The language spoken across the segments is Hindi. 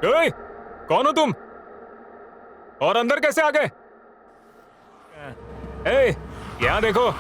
ओए, कौन हो तुम? और अंदर कैसे आ गए? ए, यहाँ देखो।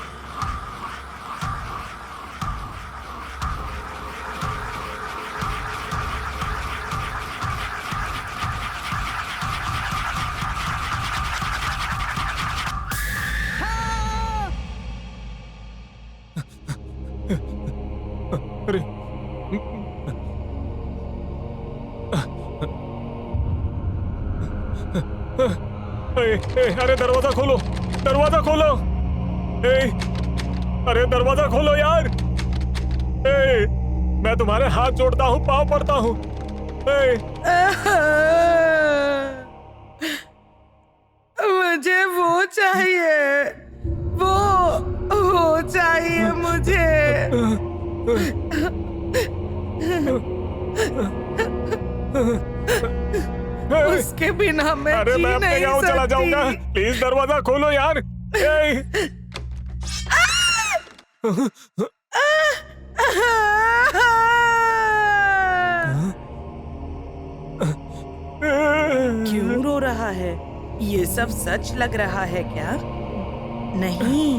अरे, अरे दरवाजा खोलो, दरवाजा खोलो। ए, अरे दरवाजा खोलो यार। ए, मैं तुम्हारे हाथ जोड़ता हूँ, पाँव पड़ता हूँ। मुझे वो चाहिए, वो चाहिए मुझे। उसके बिना मैं अरे जी मैं अपने नहीं गाँव चला जाऊंगा, सकती। प्लीज दरवाजा खोलो यार। क्यों रो रहा है? ये सब सच लग रहा है क्या? नहीं,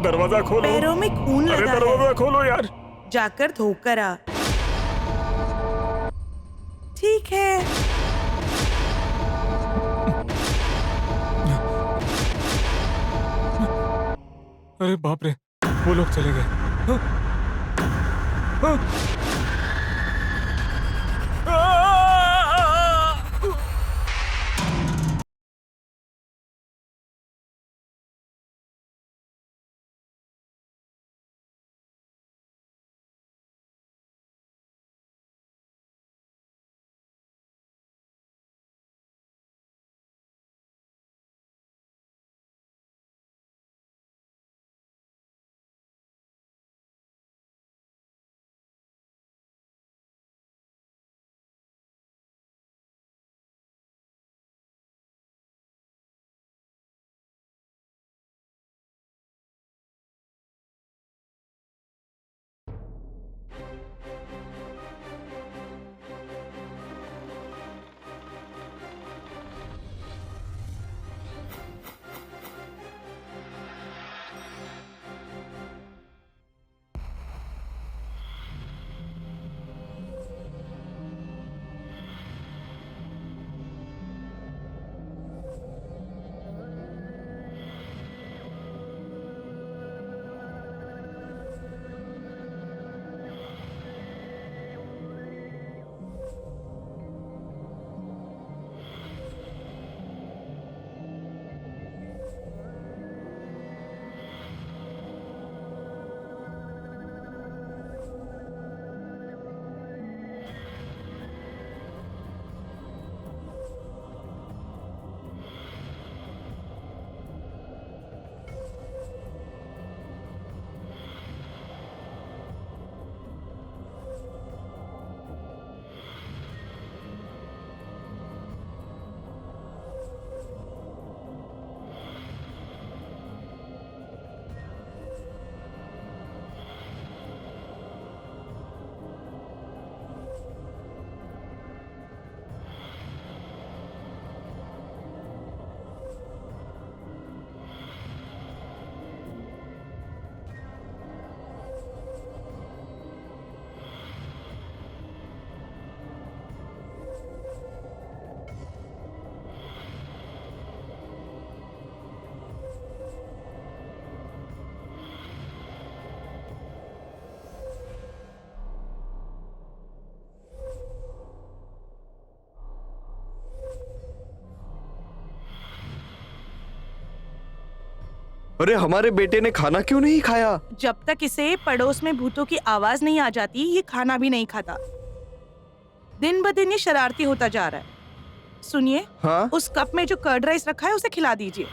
दरवाजा खोलो। पैरों में खून अरे लगा दरवाजा है। खोलो यार। जाकर धोकर आ। ठीक है। अरे बाप रे, वो लोग चले गए। हाँ? हाँ? अरे हमारे बेटे ने खाना क्यों नहीं खाया? जब तक इसे पड़ोस में भूतों की आवाज नहीं आ जाती, ये खाना भी नहीं खाता। दिन ब दिन ये शरारती होता जा रहा है। सुनिए, हाँ? उस कप में जो कर्ड राइस रखा है उसे खिला दीजिए।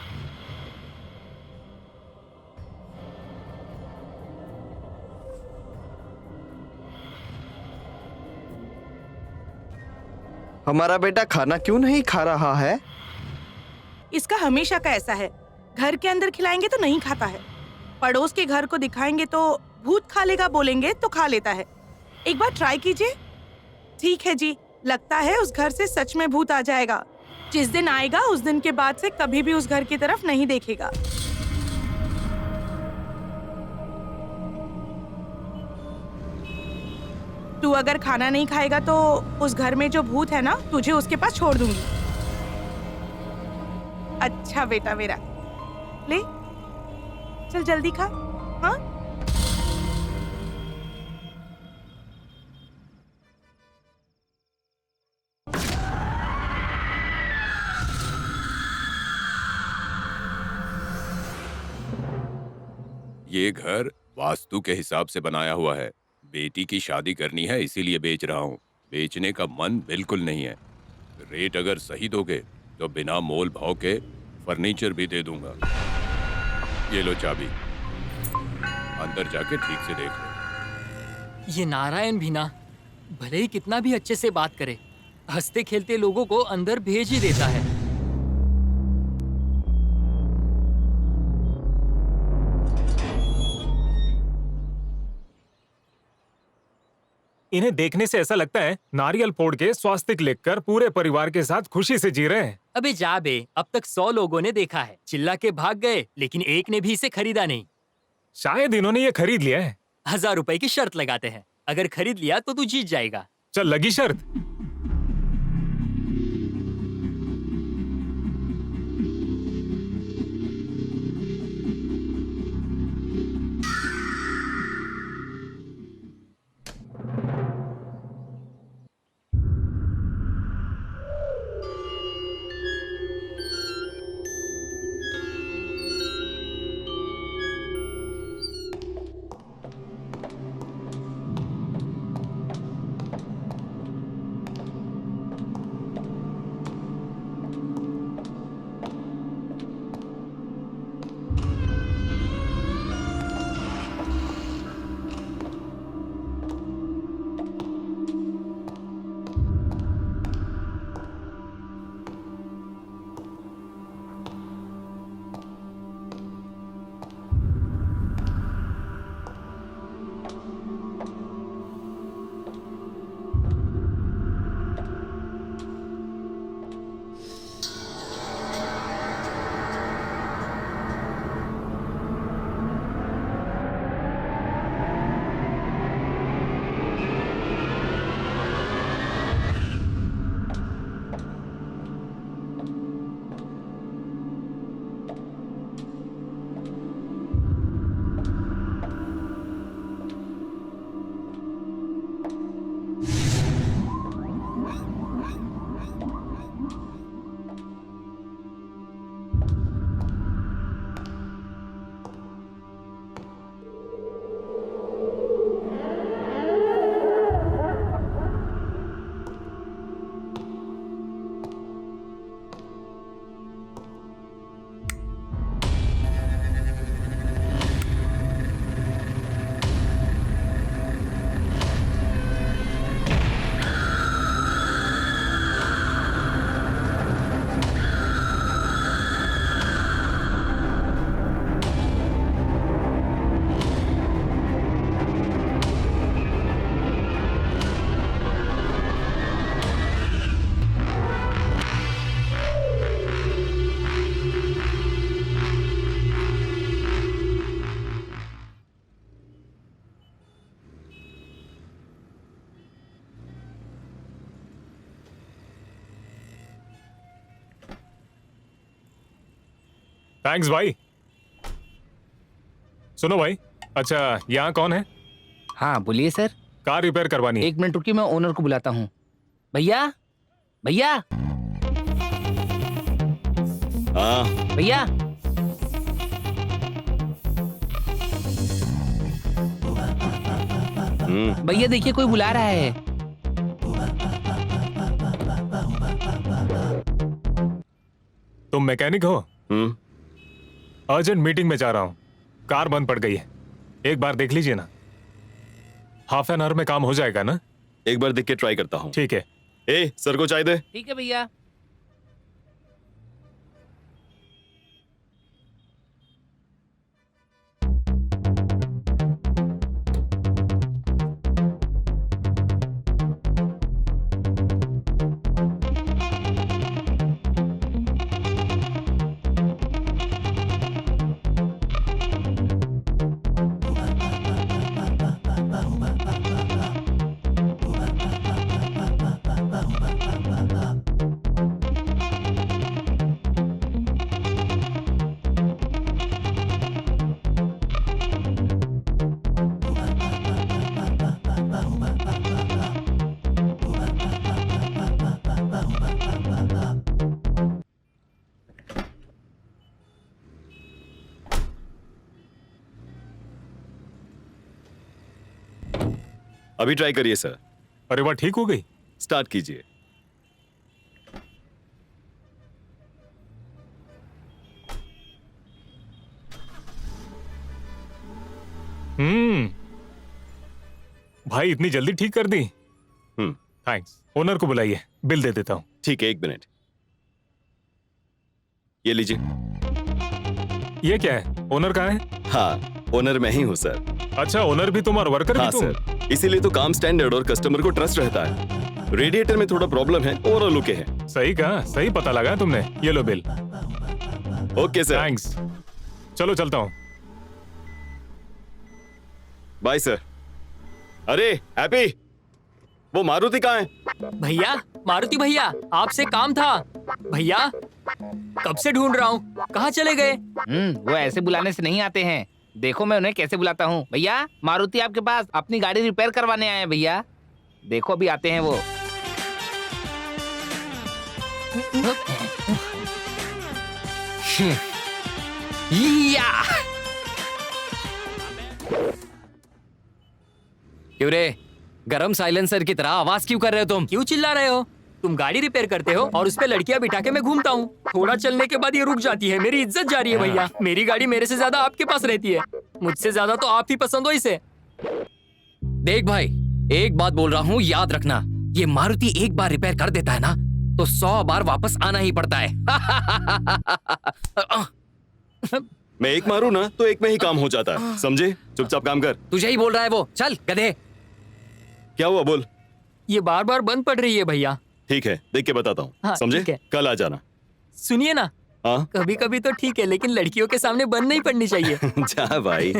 हमारा बेटा खाना क्यों नहीं खा रहा है? इसका हमेशा का ऐसा है, घर के अंदर खिलाएंगे तो नहीं खाता है, पड़ोस के घर को दिखाएंगे तो भूत खा लेगा बोलेंगे तो खा लेता है। एक बार ट्राई कीजिए, ठीक है जी, लगता है उस घर से सच में भूत आ जाएगा। जिस दिन आएगा उस दिन के बाद से कभी भी उस घर की तरफ नहीं देखेगा। तू अगर खाना नहीं खाएगा तो उस घर में जो भूत है ना, तुझे उसके पास छोड़ दूंगी। अच्छा बेटा मेरा, ले चल जल्दी खा। हाँ ये घर वास्तु के हिसाब से बनाया हुआ है। बेटी की शादी करनी है इसीलिए बेच रहा हूँ। बेचने का मन बिल्कुल नहीं है। रेट अगर सही दोगे तो बिना मोल भाव के फर्नीचर भी दे दूंगा। ये लो चाबी, अंदर जाके ठीक से देख लो। ये नारायण भी ना, भले ही कितना भी अच्छे से बात करे, हंसते खेलते लोगों को अंदर भेज ही देता है। इन्हें देखने से ऐसा लगता है नारियल फोड़ के स्वास्तिक लिखकर पूरे परिवार के साथ खुशी से जी रहे हैं। अबे जा बे, अब तक 100 लोगों ने देखा है, चिल्ला के भाग गए, लेकिन एक ने भी इसे खरीदा नहीं। शायद इन्होंने ये खरीद लिया है। 1000 रुपए की शर्त लगाते हैं, अगर खरीद लिया तो तू जीत जाएगा। चल लगी शर्त। थैंक्स भाई। सुनो भाई, अच्छा यहाँ कौन है? हाँ बोलिए सर। कार रिपेयर करवानी है। 1 मिनट रुकिए, मैं ओनर को बुलाता हूँ। भैया भैया हाँ भैया, भैया देखिए कोई बुला रहा है। तुम मैकेनिक हो? अर्जेंट मीटिंग में जा रहा हूँ, कार बंद पड़ गई है, एक बार देख लीजिए ना। हाफ एन आवर में काम हो जाएगा ना? एक बार देख के ट्राई करता हूँ। ठीक है। ए सर को चाय दे। ठीक है भैया। अभी ट्राई करिए सर। अरे वाह, ठीक हो गई। स्टार्ट कीजिए। भाई इतनी जल्दी ठीक कर दी। थैंक्स। ओनर को बुलाइए, बिल दे देता हूँ। ठीक है, 1 मिनट। ये लीजिए। ये क्या है? ओनर कहाँ है? हाँ, ओनर मैं ही हूँ सर। अच्छा, ओनर भी तुम और वर्कर हाँ भी तुम? सर, इसीलिए तो काम स्टैंडर्ड और कस्टमर को ट्रस्ट रहता है। रेडिएटर में थोड़ा प्रॉब्लम है, ओवरऑल ओके है। सही कहा, सही पता लगा तुमने। ये लो बिल। Okay sir. थैंक्स। चलो चलता हूँ। Bye sir. अरे हैप्पी, वो मारुति कहाँ है? भैया, मारुति भैया, आपसे काम था। भैया, कब से ढूंढ रहा हूँ, कहाँ चले गए? वो ऐसे बुलाने से नहीं आते हैं। देखो मैं उन्हें कैसे बुलाता हूँ। भैया, मारुति आपके पास अपनी गाड़ी रिपेयर करवाने आए हैं भैया। देखो अभी आते हैं वो। या! क्यों रे, गरम साइलेंसर की तरह आवाज क्यों कर रहे हो तुम? क्यों चिल्ला रहे हो? तुम गाड़ी रिपेयर करते हो और उस पे लड़कियां बिठा के मैं घूमता हूँ। थोड़ा चलने के बाद ये रुक जाती है। मेरी इज्जत जा रही है भैया। मेरी गाड़ी मेरे से ज्यादा आपके पास रहती है। मुझसे ज्यादा तो आप ही पसंद हो इसे। देख भाई, एक बात बोल रहा हूँ, याद रखना, ये मारुति एक बार रिपेयर कर देता है ना तो 100 बार वापस आना ही पड़ता है। मैं एक मारू ना तो एक में ही काम हो जाता है, समझे? चुपचाप काम कर। तुझे ही बोल रहा है वो। चल गधे। क्या हुआ बोल? ये बार बार बंद पड़ रही है भैया। ठीक है, देख के बताता हूँ। हाँ, समझे? ठीक है। कल आ जाना। सुनिए ना, हाँ कभी कभी तो ठीक है, लेकिन लड़कियों के सामने बंद नहीं पड़नी चाहिए। जा भाई।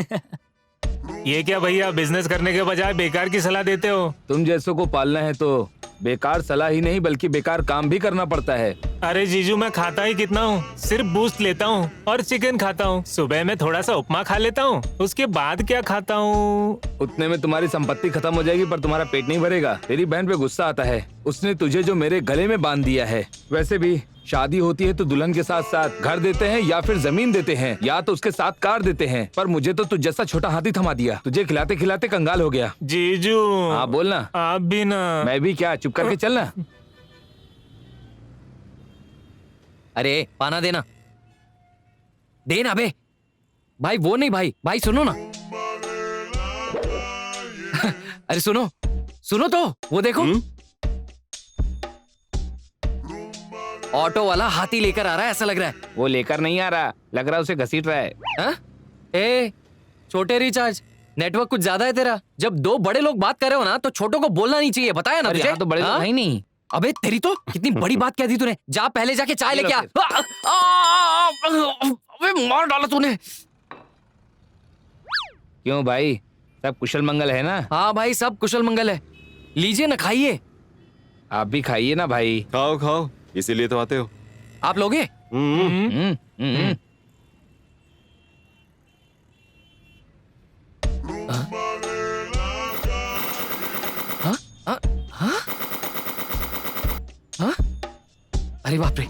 ये क्या भैया, बिजनेस करने के बजाय बेकार की सलाह देते हो? तुम जैसों को पालना है तो बेकार सलाह ही नहीं बल्कि बेकार काम भी करना पड़ता है। अरे जीजू, मैं खाता ही कितना हूँ? सिर्फ बूस्ट लेता हूँ और चिकन खाता हूँ। सुबह में थोड़ा सा उपमा खा लेता हूँ, उसके बाद क्या खाता हूँ? उतने में तुम्हारी संपत्ति खत्म हो जाएगी पर तुम्हारा पेट नहीं भरेगा। तेरी बहन पे गुस्सा आता है, उसने तुझे जो मेरे गले में बांध दिया है। वैसे भी शादी होती है तो दुल्हन के साथ साथ घर देते हैं या फिर जमीन देते हैं या तो उसके साथ कार देते हैं, पर मुझे तो तुझ जैसा छोटा हाथी थमा दिया। तुझे खिलाते खिलाते कंगाल हो गया। जीजू हाँ बोलना। आप भी ना। मैं भी क्या, चुप करके चलना। अरे पाना देना, देना बे। भाई वो नहीं, भाई भाई सुनो ना। अरे सुनो, सुनो तो, वो देखो। ऑटो वाला हाथी लेकर आ रहा है, ऐसा लग रहा है। वो लेकर नहीं आ रहा, लग रहा है उसे घसीट रहा है। हाँ? ए छोटे रिचार्ज, नेटवर्क कुछ ज्यादा है तेरा। जब दो बड़े लोग बात कर रहे हो ना तो छोटों को बोलना नहीं चाहिए, बताया ना अरे तुझे? यहाँ तो बड़े लोग हाँ? हैं ही नहीं। अबे तेरी तो कितनी बड़ी बात कह दी तूने। जा पहले जाके चाय लेके आ। अबे मार डाला तूने। क्यों भाई, सब कुशल मंगल है ना? हाँ भाई, सब कुशल मंगल है। लीजिए ना, खाइए। आप भी खाइए ना भाई। खाओ खाओ, इसीलिए तो आते हो। आप लोगे? हम्म। हाँ? अरे बाप रे,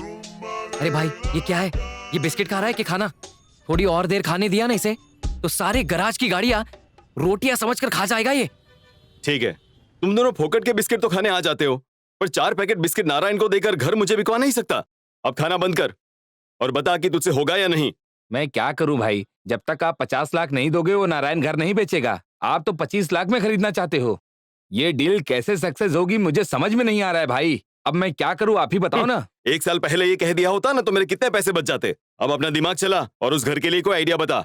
अरे भाई ये क्या है? ये बिस्किट खा रहा है कि खाना? थोड़ी और देर खाने दिया ना इसे तो सारे गराज की गाड़ियां रोटियां समझकर खा जाएगा ये। ठीक है, तुम दोनों फोकट के बिस्किट तो खाने आ जाते हो, पर 4 पैकेट बिस्किट नारायण को देकर घर मुझे बिकवा नहीं सकता। अब खाना बंद कर और बता कि तुझसे होगा या नहीं। मैं क्या करूं भाई, जब तक आप 50 लाख नहीं दोगे वो नारायण घर नहीं बेचेगा। आप तो 25 लाख में खरीदना चाहते हो। ये डील कैसे सक्सेस होगी मुझे समझ में नहीं आ रहा है भाई। अब मैं क्या करूं, आप ही बताओ ना। 1 साल पहले ये कह दिया होता ना तो मेरे कितने पैसे बच जाते। अब अपना दिमाग चला और उस घर के लिए कोई आइडिया बता।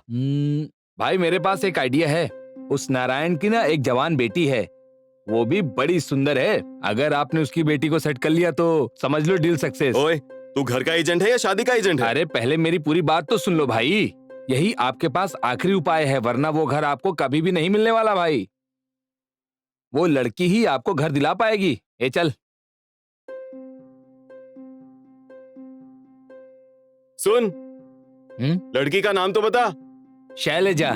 भाई मेरे पास एक आइडिया है। उस नारायण की ना एक जवान बेटी है, वो भी बड़ी सुंदर है। अगर आपने उसकी बेटी को सेट कर लिया तो समझ लो डील सक्सेस। ओए, तू घर का एजेंट है या शादी का एजेंट है? अरे पहले मेरी पूरी बात तो सुन लो भाई। यही आपके पास आखिरी उपाय है, वरना वो घर आपको कभी भी नहीं मिलने वाला भाई। वो लड़की ही आपको घर दिला पाएगी। ए चल। सुन, लड़की का नाम तो बता। शैलजा।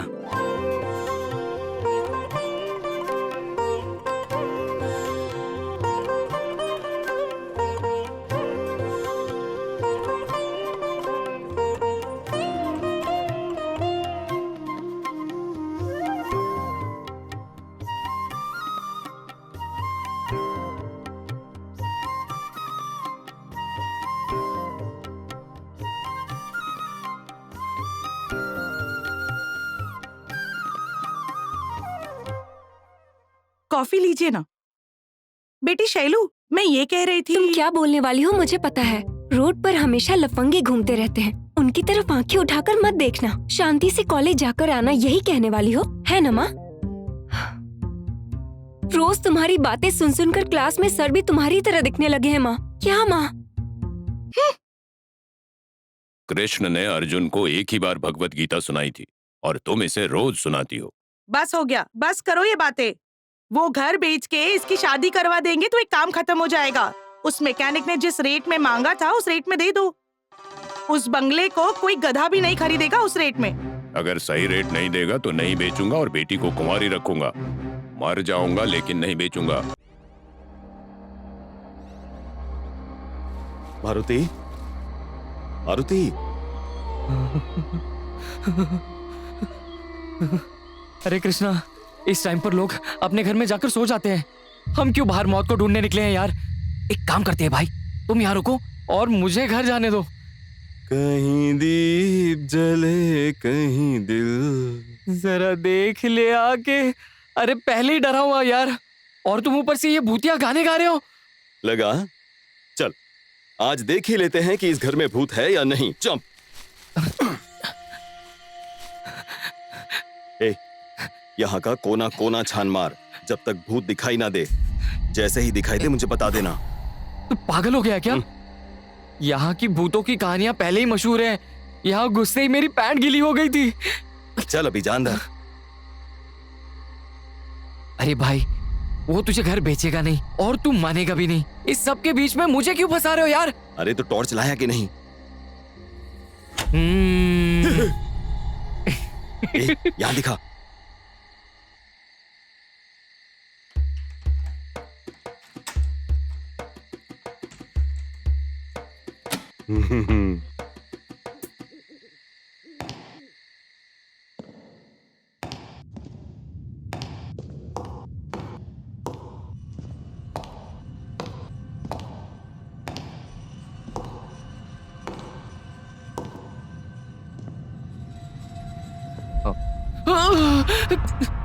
कॉफी लीजिए ना। बेटी शैलू, मैं ये कह रही थी। तुम क्या बोलने वाली हो मुझे पता है। रोड पर हमेशा लफंगे घूमते रहते हैं, उनकी तरफ आंखें उठाकर मत देखना। शांति से कॉलेज जाकर आना, यही कहने वाली हो, है ना माँ? रोज तुम्हारी बातें सुन सुनकर क्लास में सर भी तुम्हारी तरह दिखने लगे हैं माँ। क्या माँ? कृष्ण ने अर्जुन को एक ही बार भगवत गीता सुनाई थी और तुम इसे रोज सुनाती हो। बस हो गया, बस करो ये बातें। वो घर बेच के इसकी शादी करवा देंगे तो एक काम खत्म हो जाएगा। उस मैकेनिक ने जिस रेट में मांगा था उस रेट में दे दो। उस बंगले को कोई गधा भी नहीं खरीदेगा उस रेट में। अगर सही रेट नहीं देगा तो नहीं बेचूंगा और बेटी को कुंवारी रखूंगा। मर जाऊंगा लेकिन नहीं बेचूंगा। मारुति, मारुति, अरे कृष्णा, इस टाइम पर लोग अपने घर में जाकर सो जाते हैं। हम क्यों बाहर मौत को ढूंढने निकले हैं यार? एक काम करते हैं भाई, तुम यहाँ रुको और मुझे घर जाने दो। कहीं दीप जले कहीं दिल, जरा देख ले आके। अरे पहले ही डरा हुआ यार, और तुम ऊपर से ये भूतिया गाने गा रहे हो। लगा? चल आज देख ही लेते हैं कि इस घर में भूत है या नहीं। जंप। ए, यहाँ का कोना कोना छान मार, जब तक भूत दिखाई ना दे। जैसे ही दिखाई दे मुझे बता देना। तू पागल हो गया क्या? यहाँ की भूतों की कहानियां पहले ही मशहूर हैं। यहाँ गुस्से ही मेरी पैंट गीली हो गई थी। चल अभी जान दर। अरे भाई, वो तुझे घर बेचेगा नहीं और तू मानेगा भी नहीं। इस सब के बीच में मुझे क्यों फंसा रहे हो यार? अरे तो टॉर्च लाया कि नहीं? यहाँ दिखा।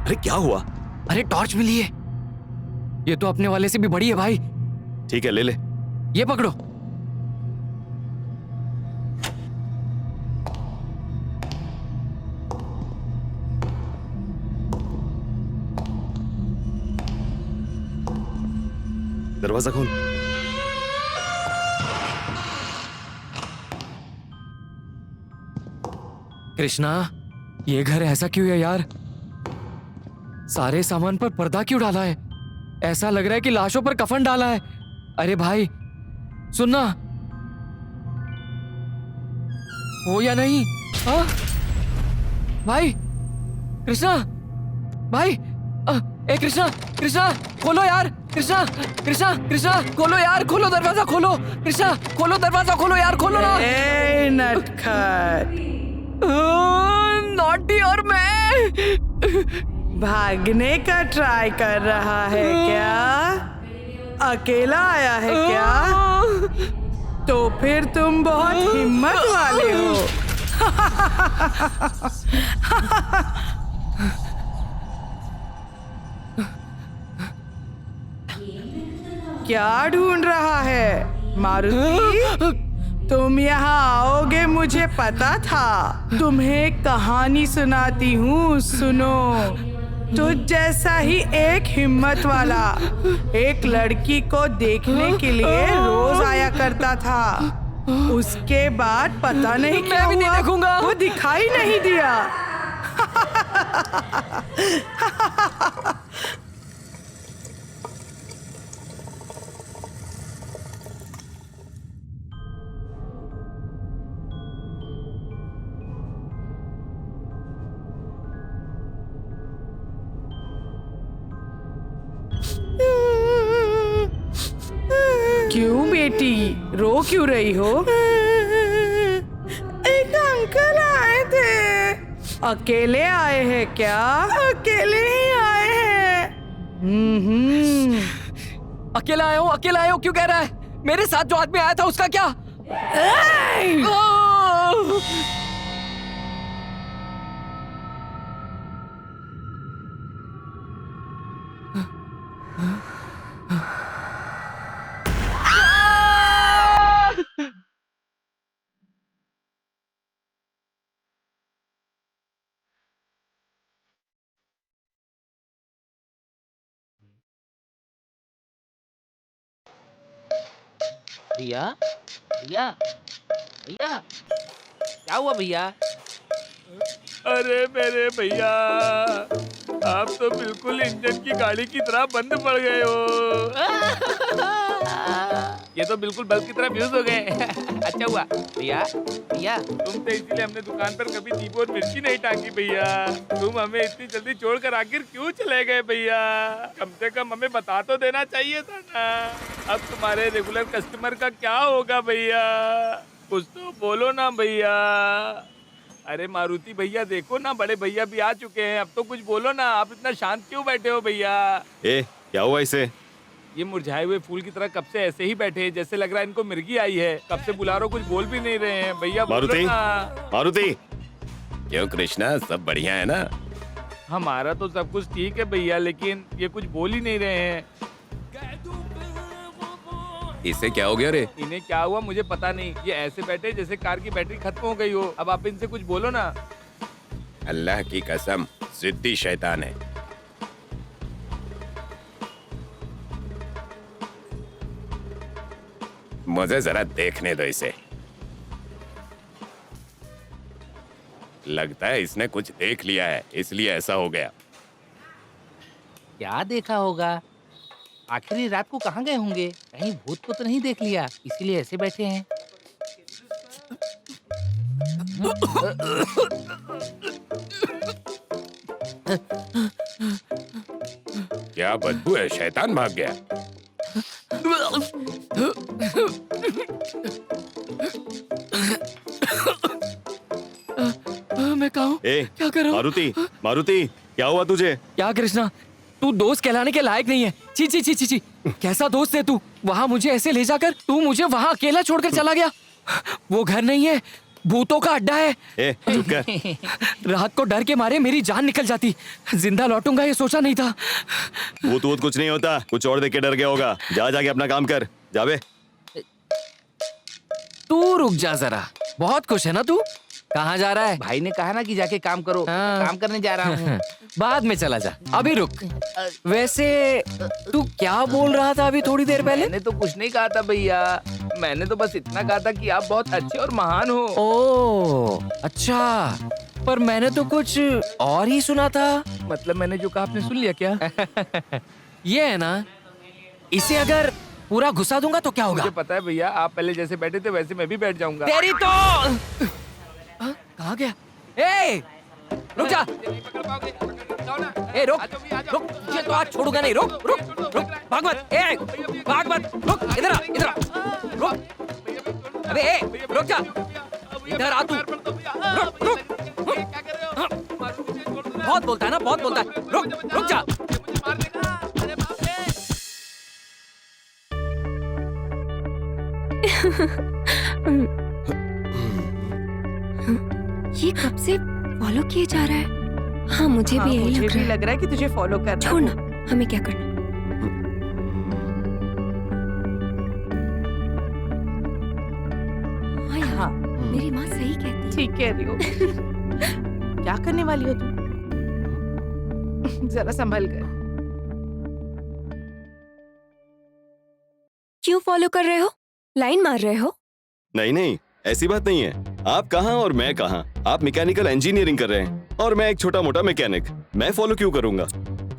अरे क्या हुआ? अरे टॉर्च मिली है। ये तो अपने वाले से भी बड़ी है भाई। ठीक है ले ले। ये पकड़ो। दरवाजा खोल। कृष्णा, ये घर ऐसा क्यों है यार? सारे सामान पर पर्दा क्यों डाला है? ऐसा लग रहा है कि लाशों पर कफन डाला है। अरे भाई सुनना, हो या नहीं? हाँ भाई, कृष्णा भाई, ए कृष्णा, कृष्णा खोलो यार, कृष्णा कृष्णा कृष्णा खोलो यार, खोलो दरवाजा खोलो, कृष्णा खोलो दरवाजा खोलो यार, खोलो ना। ए नटखट, नॉटी और मैं भागने का ट्राई कर रहा है क्या? अकेला आया है क्या? तो फिर तुम बहुत हिम्मत वाले हो। क्या ढूंढ रहा है मारुति? तुम यहाँ आओगे मुझे पता था। तुम्हें कहानी सुनाती हूँ, सुनो। तुझ जैसा ही एक हिम्मत वाला एक लड़की को देखने के लिए रोज आया करता था। उसके बाद पता नहीं क्या मैं भी नहीं हुआ, देखूंगा। वो दिखाई नहीं दिया। क्यों बेटी, रो क्यों रही हो? एक अंकल आए थे। अकेले आए हैं क्या? अकेले ही आए हैं। अकेला आया हूँ क्यों कह रहा है? मेरे साथ जो आदमी आया था उसका क्या? भैया भैया भैया क्या हुआ भैया? अरे मेरे भैया, आप तो बिल्कुल इंजन की गाड़ी की तरह बंद पड़ गए हो। ये तो बिल्कुल बल्ब की तरह फ्यूज हो गए। अच्छा हुआ भैया। भैया तुम तो इसीलिए हमने दुकान पर कभी नींबू और मिर्ची नहीं टांगी भैया। तुम हमें इतनी जल्दी छोड़कर आखिर क्यों चले गए भैया? कम से कम हमें बता तो देना चाहिए था ना। अब तुम्हारे रेगुलर कस्टमर का क्या होगा भैया? कुछ तो बोलो ना भैया। अरे मारुति भैया देखो ना, बड़े भैया भी आ चुके हैं, अब तो कुछ बोलो ना। आप इतना शांत क्यों बैठे हो भैया? ए, क्या हुआ इसे? ये मुरझाए हुए फूल की तरह कब से ऐसे ही बैठे हैं, जैसे लग रहा है इनको मिर्गी आई है। कब से बुला रहा हूं, कुछ बोल भी नहीं रहे हैं भैया। बोलो मारुति, ना। मारुति, क्यों कृष्णा, सब बढ़िया है ना? हमारा तो सब कुछ ठीक है भैया, लेकिन ये कुछ बोल ही नहीं रहे हैं। इसे क्या हो गया रे? इन्हें क्या हुआ मुझे पता नहीं, ये ऐसे बैठे जैसे कार की बैटरी खत्म हो गई हो। अब आप इनसे कुछ बोलो ना। अल्लाह की कसम, जिद्दी शैतान है। मुझे जरा देखने दो इसे। लगता है इसने कुछ देख लिया है, इसलिए ऐसा हो गया। क्या देखा होगा? आखिर ये रात को कहाँ गए होंगे? कहीं भूत को तो नहीं देख लिया, इसीलिए ऐसे बैठे हैं। क्या बदबू है? शैतान भाग गया। मैं कहा हूँ? ए, क्या कर रहा हूँ? मारुति, मारुति, क्या हुआ तुझे? क्या कृष्णा, तू दोस्त कहलाने के लायक नहीं है। ची ची ची ची ची, कैसा दोस्त है तू? वहाँ मुझे ऐसे ले जाकर तू मुझे वहाँ अकेला छोड़कर चला गया। वो घर नहीं है, भूतों का अड्डा है। ए, चुप कर। रात को डर के मारे मेरी जान निकल जाती। जिंदा लौटूंगा ये सोचा नहीं था। भूत वूत कुछ नहीं होता, कुछ और देख के डर गया होगा। जा जाके अपना काम कर, जावे। तू रुक जा जरा, बहुत खुश है ना तू? कहाँ जा रहा है? भाई ने कहा ना कि जाके काम करो। हाँ। काम करने जा रहा हूँ। बाद में चला जा, अभी रुक। वैसे तू क्या बोल रहा था अभी थोड़ी देर पहले? मैंने तो कुछ नहीं कहा था भैया, मैंने तो बस इतना कहा था कि आप बहुत अच्छे और महान हो। ओ अच्छा, पर मैंने तो कुछ और ही सुना था। मतलब मैंने जो कहा आपने सुन लिया क्या? ये है ना, इसे अगर पूरा घुसा दूंगा तो क्या होगा? मुझे पता है भैया, आप पहले जैसे बैठे थे वैसे मैं भी बैठ जाऊंगा। तेरी तो कहाँ गया? ए, रुक जा। ए रुक, रुक, ये तो आज छोड़ूंगा नहीं। रुक रुक रुक, भाग मत। ए भाग मत, रुक, इधर आ, इधर आ, रुक। अबे ए, रुक जा, इधर आ तू। रुक रुक, बहुत बोलता है ना, बहुत बोलता है। रुक रुक जा। ये कब से फॉलो किए जा रहा है? हाँ मुझे भी यही मुझे लग भी रहा है। लग रहा है कि तुझे फॉलो करना छोड़ना, है। हमें क्या करना? हाँ यार, हाँ, मेरी माँ सही कहती है। ठीक कह रही हो। क्या करने वाली हो तुम? जरा संभल कर। क्यों फॉलो कर रहे हो? लाइन मार रहे हो? नहीं नहीं, ऐसी बात नहीं है। आप कहाँ और मैं कहाँ? आप मैकेनिकल इंजीनियरिंग कर रहे हैं और मैं एक छोटा मोटा मैकेनिक। मैं फॉलो क्यों करूंगा?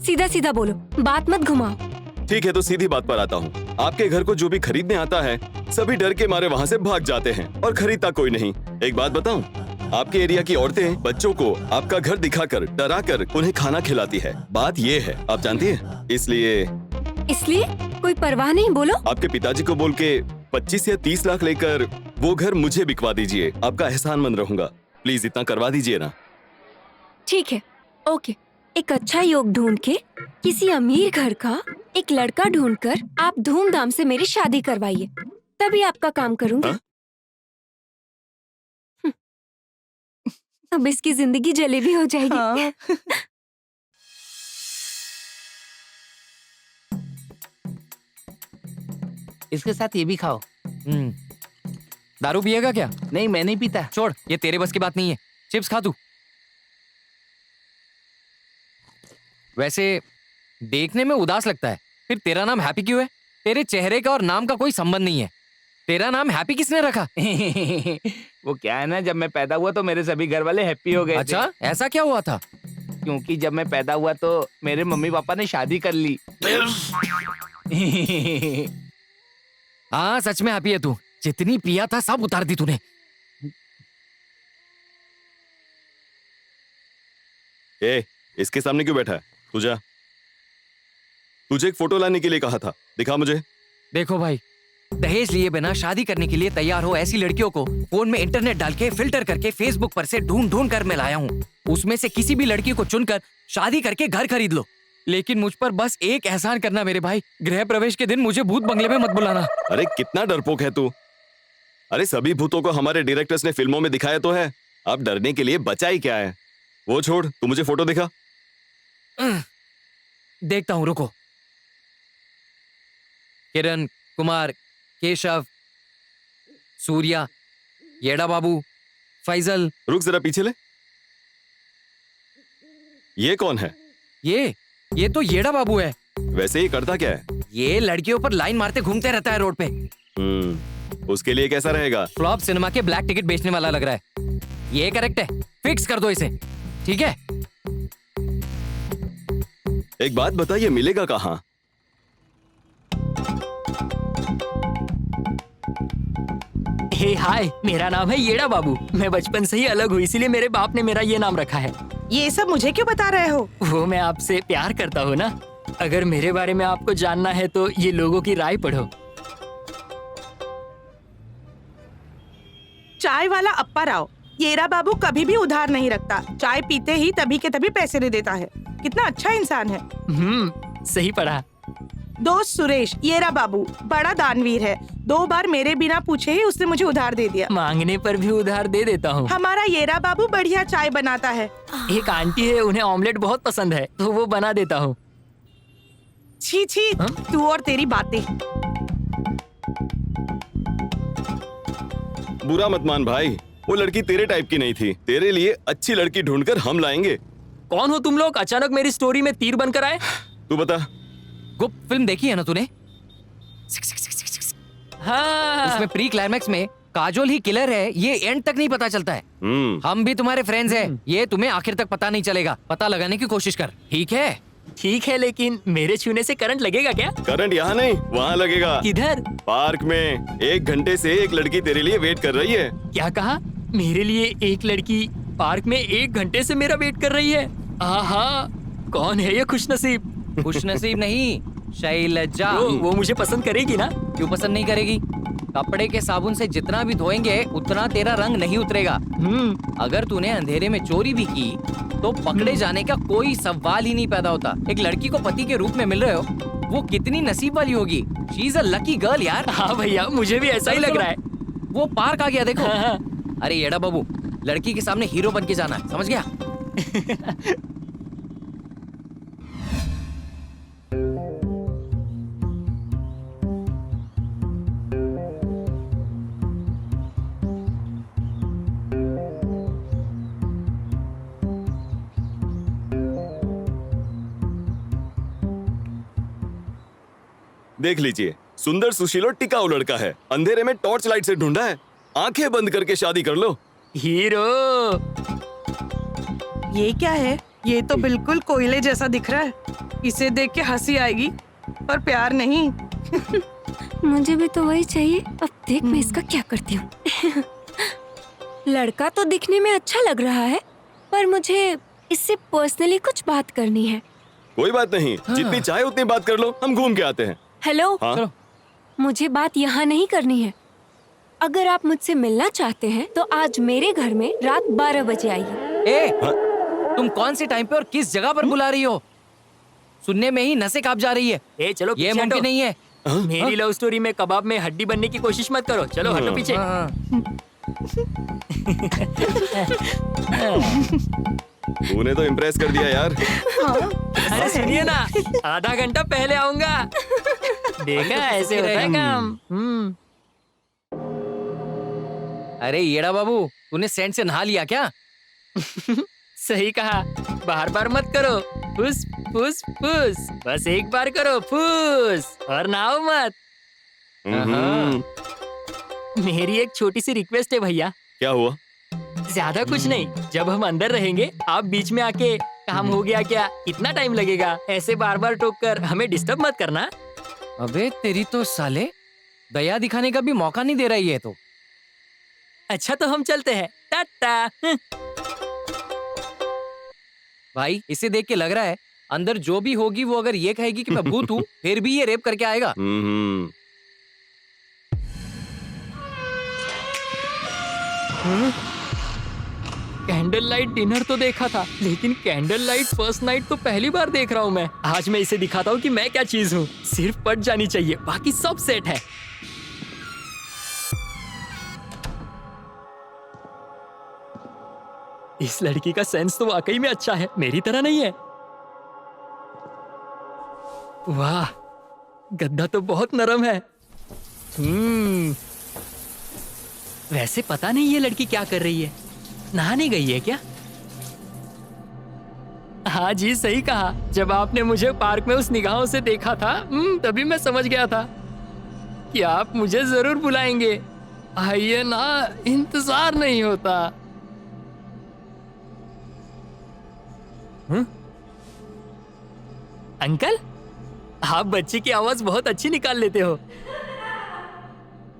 सीधा सीधा बोलो, बात मत घुमाओ। ठीक है तो सीधी बात पर आता हूँ। आपके घर को जो भी खरीदने आता है सभी डर के मारे वहाँ से भाग जाते हैं और खरीदता कोई नहीं। एक बात बताऊँ, आपके एरिया की औरतें बच्चों को आपका घर दिखाकर डराकर उन्हें खाना खिलाती है। बात ये है, आप जानती है। इसलिए कोई परवाह नहीं, बोलो। आपके पिताजी को बोल के 25 या 30 लाख लेकर वो घर मुझे बिकवा दीजिए। आपका एहसानमंद रहूंगा। प्लीज इतना करवा दीजिए ना। ठीक है, ओके। एक अच्छा योग ढूंढ के किसी अमीर घर का एक लड़का ढूंढकर आप धूमधाम से मेरी शादी करवाइए, तभी आपका काम करूंगी। हाँ? अब इसकी जिंदगी जलेबी हो जाएगी। हाँ। इसके साथ ये भी खाओ। दारू पिएगा क्या? नहीं, मैं नहीं पीता। छोड़, ये तेरे बस की बात नहीं है। चिप्स खा तू। वैसे देखने में उदास लगता है, फिर तेरा नाम हैप्पी क्यों है? तेरे चेहरे का और नाम का कोई संबंध नहीं है। तेरा नाम हैप्पी किसने रखा? वो क्या है ना, जब मैं पैदा हुआ तो मेरे सभी घर वाले हैप्पी हो गए थे। अच्छा, ऐसा क्या हुआ था? क्योंकि जब मैं पैदा हुआ तो मेरे मम्मी पापा ने शादी कर ली। हाँ, सच में हैप्पी है तू। जितनी पिया था सब उतार दी तूने। ए, इसके सामने क्यों बैठा है? तू जा। तुझे एक फोटो लाने के लिए कहा था, दिखा मुझे। देखो भाई, दहेज लिए बिना शादी करने के लिए तैयार हो ऐसी लड़कियों को फोन में इंटरनेट डाल के फिल्टर करके फेसबुक पर से ढूंढ ढूंढ कर मैं लाया हूँ। उसमें से किसी भी लड़की को चुनकर शादी करके घर खरीद लो। लेकिन मुझ पर बस एक एहसान करना मेरे भाई, गृह प्रवेश के दिन मुझे भूत बंगले में मत बुलाना। अरे कितना डरपोक है तू। अरे सभी भूतों को हमारे डायरेक्टर्स ने फिल्मों में दिखाया तो है, अब डरने के लिए बचा ही क्या है। वो छोड़, तू मुझे फोटो दिखा। देखता हूँ, रुको। किरण, कुमार, केशव, सूर्या, येड़ा बाबू, फैजल। रुक जरा पीछे ले। ये कौन है? ये तो येड़ा बाबू है। वैसे ये करता क्या है? ये लड़कियों पर लाइन मारते घूमते रहता है रोड पे। उसके लिए कैसा रहेगा? फ्लॉप सिनेमा के ब्लैक टिकट बेचने वाला लग रहा है। ये करेक्ट है, फिक्स कर दो इसे। ठीक है। एक बात बताइए, मिलेगा कहाँ? हे हाय, मेरा नाम है येड़ा बाबू। मैं बचपन से ही अलग हूँ, इसीलिए मेरे बाप ने मेरा ये नाम रखा है। ये सब मुझे क्यों बता रहे हो? वो मैं आपसे प्यार करता हूँ ना। अगर मेरे बारे में आपको जानना है तो ये लोगों की राय पढ़ो। चाय वाला अप्पा राव, येरा बाबू कभी भी उधार नहीं रखता। चाय पीते ही तभी के तभी पैसे दे देता है। कितना अच्छा इंसान है। सही पढ़ा। दोस्त सुरेश, येरा बाबू बड़ा दानवीर है। 2 बार मेरे बिना पूछे ही उसने मुझे उधार दे दिया। मांगने पर भी उधार दे देता हूँ। हमारा येरा बाबू बढ़िया चाय बनाता है। एक आंटी है, उन्हें ऑमलेट बहुत पसंद है तो वो बना देता हूँ। छी छी, तू और तेरी बातें। बुरा मत मान भाई, वो लड़की तेरे टाइप की नहीं थी। तेरे लिए अच्छी लड़की ढूंढकर हम लाएंगे। कौन हो तुम लोग? अचानक मेरी स्टोरी में तीर बनकर आए। तू बता। गुप्त फिल्म देखी है ना तूने? हाँ। उसमें प्री क्लाइमैक्स में काजोल ही किलर है, ये एंड तक नहीं पता चलता है। हम भी तुम्हारे फ्रेंड्स हैं, ये तुम्हें आखिर तक पता नहीं चलेगा। पता लगाने की कोशिश कर, ठीक है? ठीक है, लेकिन मेरे छूने से करंट लगेगा क्या? करंट यहाँ नहीं, वहाँ लगेगा। किधर? पार्क में 1 घंटे से एक लड़की तेरे लिए वेट कर रही है। क्या कहा? मेरे लिए एक लड़की पार्क में 1 घंटे से मेरा वेट कर रही है? आहा, कौन है ये खुशनसीब? खुशनसीब नहीं, शैलजा। वो मुझे पसंद करेगी ना? क्यों पसंद नहीं करेगी? कपड़े के साबुन से जितना भी धोएंगे उतना तेरा रंग नहीं उतरेगा। अगर तूने अंधेरे में चोरी भी की तो पकड़े जाने का कोई सवाल ही नहीं पैदा होता। एक लड़की को पति के रूप में मिल रहे हो, वो कितनी नसीब वाली होगी। She is a lucky girl यार। हाँ भैया, मुझे भी ऐसा ही लग रहा है। वो पार्क आ गया, देखो। हाँ। अरे येड़ा बाबू, लड़की के सामने हीरो बन के जाना है, समझ गया? देख लीजिए, सुंदर सुशील और टिकाऊ लड़का है। अंधेरे में टॉर्च लाइट से ढूंढा है। आंखें बंद करके शादी कर लो। हीरो। ये क्या है? ये तो बिल्कुल कोयले जैसा दिख रहा है। इसे देख के हंसी आएगी पर प्यार नहीं। मुझे भी तो वही चाहिए। अब देख मैं इसका क्या करती हूँ। लड़का तो दिखने में अच्छा लग रहा है, पर मुझे इससे पर्सनली कुछ बात करनी है। कोई बात नहीं, जितनी चाहे उतनी बात कर लो, हम घूम के आते हैं। हेलो। हाँ? मुझे बात यहाँ नहीं करनी है। अगर आप मुझसे मिलना चाहते हैं तो आज मेरे घर में रात 12 बजे आइए। तुम कौन से टाइम पे और किस जगह पर बुला रही हो? सुनने में ही नसें कांप जा रही है। चलो ये पीछे मुमकिन हटो। नहीं है। मेरी लव स्टोरी में कबाब में हड्डी बनने की कोशिश मत करो। चलो हटो पीछे। तूने तो इम्प्रेस कर दिया यार। अरे सुनिए ना, आधा घंटा पहले आऊंगा। देखा ऐसे होता है काम। अरे येड़ा बाबू, तूने सेंट से नहा लिया क्या? सही कहा, बार बार मत करो। फुस फुस फुस, बस एक बार करो फुस और नहाओ मत। मेरी एक छोटी सी रिक्वेस्ट है भैया। क्या हुआ? ज्यादा कुछ नहीं, जब हम अंदर रहेंगे आप बीच में आके काम हो गया क्या, कितना टाइम लगेगा, ऐसे बार बार टोक कर हमें डिस्टर्ब मत करना। अबे तेरी तो साले दया दिखाने का भी मौका नहीं दे रही है तो। अच्छा तो हम चलते हैं, टाटा। भाई इसे देख के लग रहा है अंदर जो भी होगी वो अगर ये कहेगी कि मैं भूत हूँ फिर भी ये रेप करके आएगा। कैंडल लाइट डिनर तो देखा था, लेकिन कैंडल लाइट फर्स्ट नाइट तो पहली बार देख रहा हूँ मैं। आज मैं इसे दिखाता हूँ कि मैं क्या चीज हूँ। सिर्फ पट जानी चाहिए, बाकी सब सेट है। इस लड़की का सेंस तो वाकई में अच्छा है, मेरी तरह नहीं है। वाह, गद्दा तो बहुत नरम है। वैसे पता नहीं ये लड़की क्या कर रही है, नहाने गई है क्या? हाँ जी सही कहा, जब आपने मुझे पार्क में उस निगाहों से देखा था तभी मैं समझ गया था कि आप मुझे जरूर बुलाएंगे। आइए ना, इंतजार नहीं होता। अंकल, आप बच्चे की आवाज बहुत अच्छी निकाल लेते हो।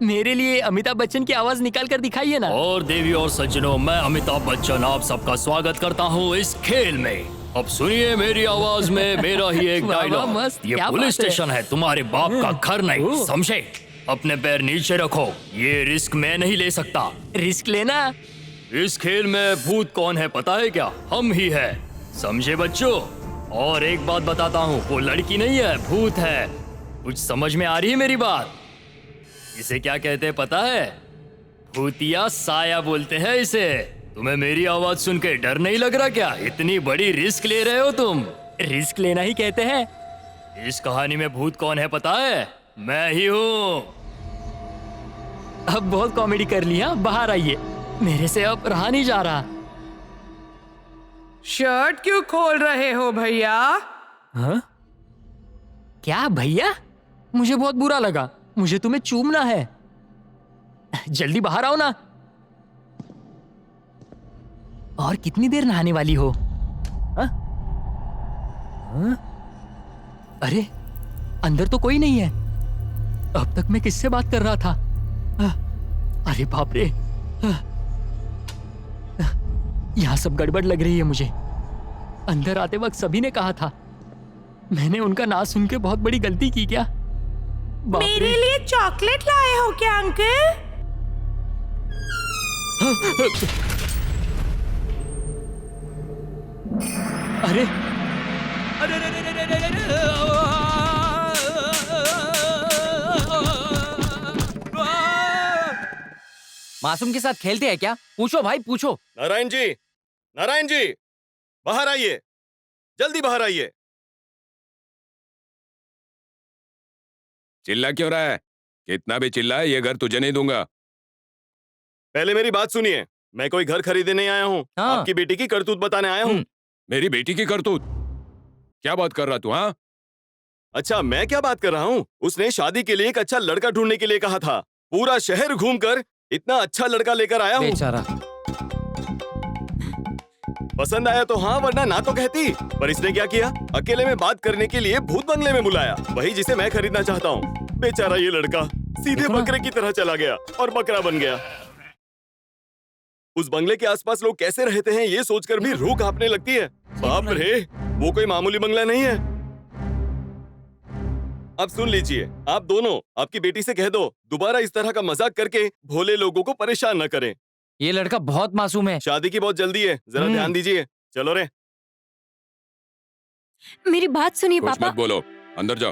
मेरे लिए अमिताभ बच्चन की आवाज निकाल कर दिखाइए ना। और देवी और सज्जनों, मैं अमिताभ बच्चन आप सबका स्वागत करता हूँ इस खेल में। अब सुनिए मेरी आवाज में मेरा ही एक वाह, वाह, डायलॉग। मस्त, ये क्या पुलिस बात है। स्टेशन है, तुम्हारे बाप का घर नहीं, समझे? अपने पैर नीचे रखो, ये रिस्क मैं नहीं ले सकता। रिस्क लेना? इस खेल में भूत कौन है पता है क्या? हम ही है, समझे बच्चों? और एक बात बताता हूँ, वो लड़की नहीं है, भूत है। कुछ समझ में आ रही है मेरी बात? इसे क्या कहते हैं पता है? भूतिया साया बोलते हैं इसे। तुम्हें मेरी आवाज सुन के डर नहीं लग रहा क्या? इतनी बड़ी रिस्क ले रहे हो तुम। रिस्क लेना ही कहते हैं। इस कहानी में भूत कौन है पता है? मैं ही हूँ। अब बहुत कॉमेडी कर लिया, बाहर आइए, मेरे से अब रहा नहीं जा रहा। शर्ट क्यों खोल रहे हो भैया? हाँ? क्या भैया? मुझे बहुत बुरा लगा, मुझे तुम्हें चूमना है। जल्दी बाहर आओ ना। और कितनी देर नहाने वाली हो? हाँ? हाँ? अरे अंदर तो कोई नहीं है। अब तक मैं किससे बात कर रहा था? अरे बाप रे, यहाँ सब गड़बड़ लग रही है मुझे। अंदर आते वक्त सभी ने कहा था, मैंने उनका ना सुन के बहुत बड़ी गलती की क्या? मेरे लिए चॉकलेट लाए हो क्या अंकल? अरे मासूम के साथ खेलते हैं क्या? पूछो भाई पूछो। नारायण जी, नारायण जी, बाहर आइए, जल्दी बाहर आइए। चिल्ला क्यों रहा है? कितना भी चिल्लाए, ये घर तुझे नहीं दूंगा। पहले मेरी बात सुनिए, मैं कोई घर खरीदने नहीं आया हूँ। हाँ। आपकी बेटी की करतूत बताने आया हूँ। मेरी बेटी की करतूत? क्या बात कर रहा तू? हाँ, अच्छा मैं क्या बात कर रहा हूँ? उसने शादी के लिए एक अच्छा लड़का ढूंढने के लिए कहा था। पूरा शहर घूमकर इतना अच्छा लड़का लेकर आया हूँ। बेचारा। पसंद आया तो हाँ, वरना ना तो कहती। पर इसने क्या किया? अकेले में बात करने के लिए भूत बंगले में बुलाया, वही जिसे मैं खरीदना चाहता हूँ। बेचारा ये लड़का सीधे बकरे की तरह चला गया और बकरा बन गया। उस बंगले के आसपास लोग कैसे रहते हैं ये सोचकर भी रूह कांपने लगती है। बाप रे, वो कोई मामूली बंगला नहीं है। अब सुन लीजिए, आप दोनों आपकी बेटी से कह दो दोबारा इस तरह का मजाक करके भोले लोगों को परेशान न करें। ये लड़का बहुत मासूम है। शादी की बहुत जल्दी है, जरा ध्यान दीजिए। चलो रे। मेरी बात सुनिए कुछ पापा। मत बोलो, अंदर जाओ।